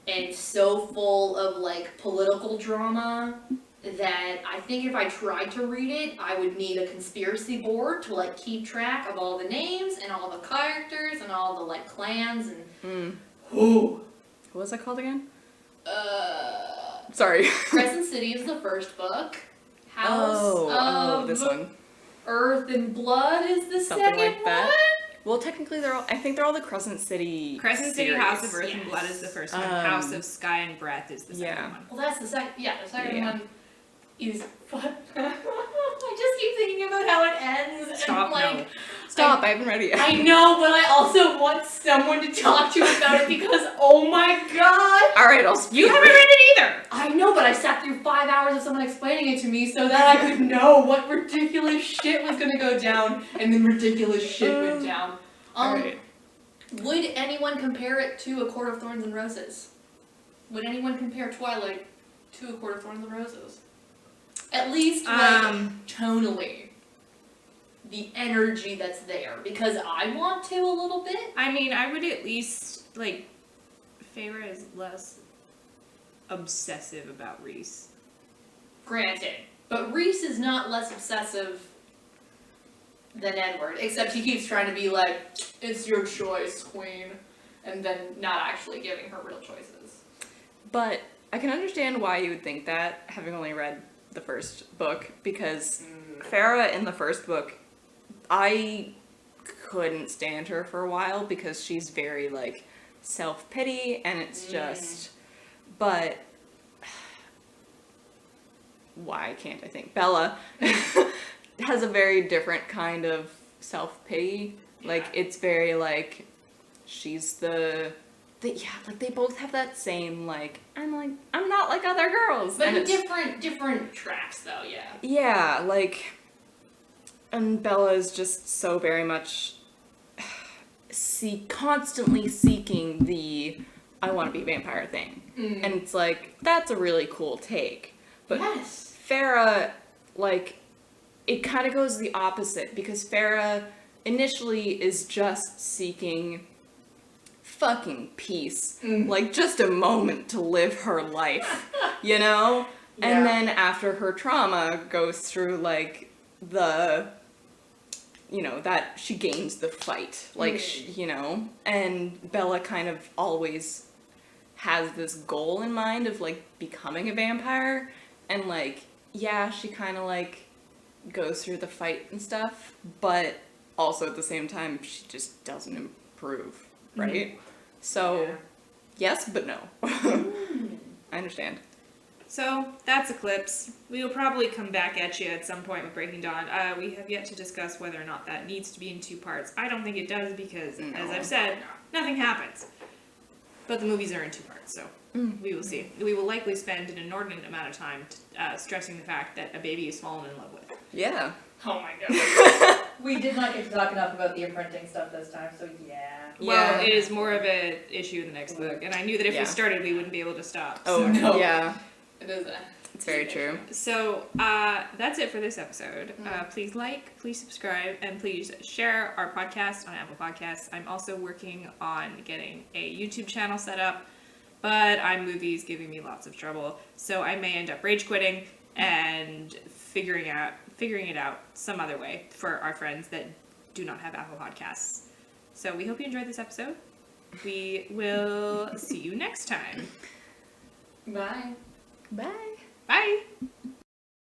And so full of like political drama that I think if I tried to read it, I would need a conspiracy board to like keep track of all the names and all the characters and all the like clans and What was that called again? Sorry. Crescent City is the first book. House of this one. Earth and Blood is the Something second like that. one. Well, technically, I think they're all the Crescent City. Crescent City, series. House of Earth and Blood is the first one. House of Sky and Breath is the second one. Well, that's the second. Yeah, the second Yeah. one is. I just keep thinking about how it ends. Stop, and, like, no. Stop! I haven't read it yet. I know, but I also want someone to talk to about it because, oh my god! All right, I'll speak. You haven't read it either! I know, but I sat through 5 hours of someone explaining it to me so that I could know what ridiculous shit was gonna go down, and then ridiculous shit went down. Alright. Would anyone compare it to A Court of Thorns and Roses? Would anyone compare Twilight to A Court of Thorns and Roses? At least, like, tonally. The energy that's there. Because I want to a little bit. I mean, I would at least, like, Feyre is less obsessive about Reese. Granted. But Reese is not less obsessive than Edward. Except he keeps trying to be like, it's your choice, queen. And then not actually giving her real choices. But I can understand why you would think that, having only read the first book, because Farah in the first book, I couldn't stand her for a while because she's very, like, self-pity, and it's just, but why can't I think? Bella has a very different kind of self-pity. Like, it's very, like, she's like, they both have that same, like, I'm not like other girls. But and in it's- different tracks, though, yeah. Yeah, like, and Bella is just so very much constantly seeking the I want to be a vampire thing. And it's like, that's a really cool take. But Yes. Farah, like, it kind of goes the opposite, because Farah initially is just seeking fucking peace. Like, just a moment to live her life, you know? And then after her trauma goes through, like, the, you know, that she gains the fight. Like, you know, and Bella kind of always has this goal in mind of, like, becoming a vampire. And, like, yeah, she kind of, like, goes through the fight and stuff, but also at the same time, she just doesn't improve, right? So, yes, but no. I understand. So, that's Eclipse. We will probably come back at you at some point with Breaking Dawn. We have yet to discuss whether or not that needs to be in 2 parts. I don't think it does because, as I've said, nothing happens. But the movies are in 2 parts, so we will see. We will likely spend an inordinate amount of time stressing the fact that a baby is fallen in love with. Yeah. Oh my god. We did not get to talk enough about the imprinting stuff this time, so yeah. Well, it is more of an issue in the next book, and I knew that if we started, we wouldn't be able to stop. Oh, no. Yeah. It is It's very true. So, that's it for this episode. Please like, please subscribe, and please share our podcast on Apple Podcasts. I'm also working on getting a YouTube channel set up, but iMovie's giving me lots of trouble, so I may end up rage quitting and figuring it out some other way for our friends that do not have Apple Podcasts. So we hope you enjoyed this episode. We will see you next time. Bye. Bye. Bye!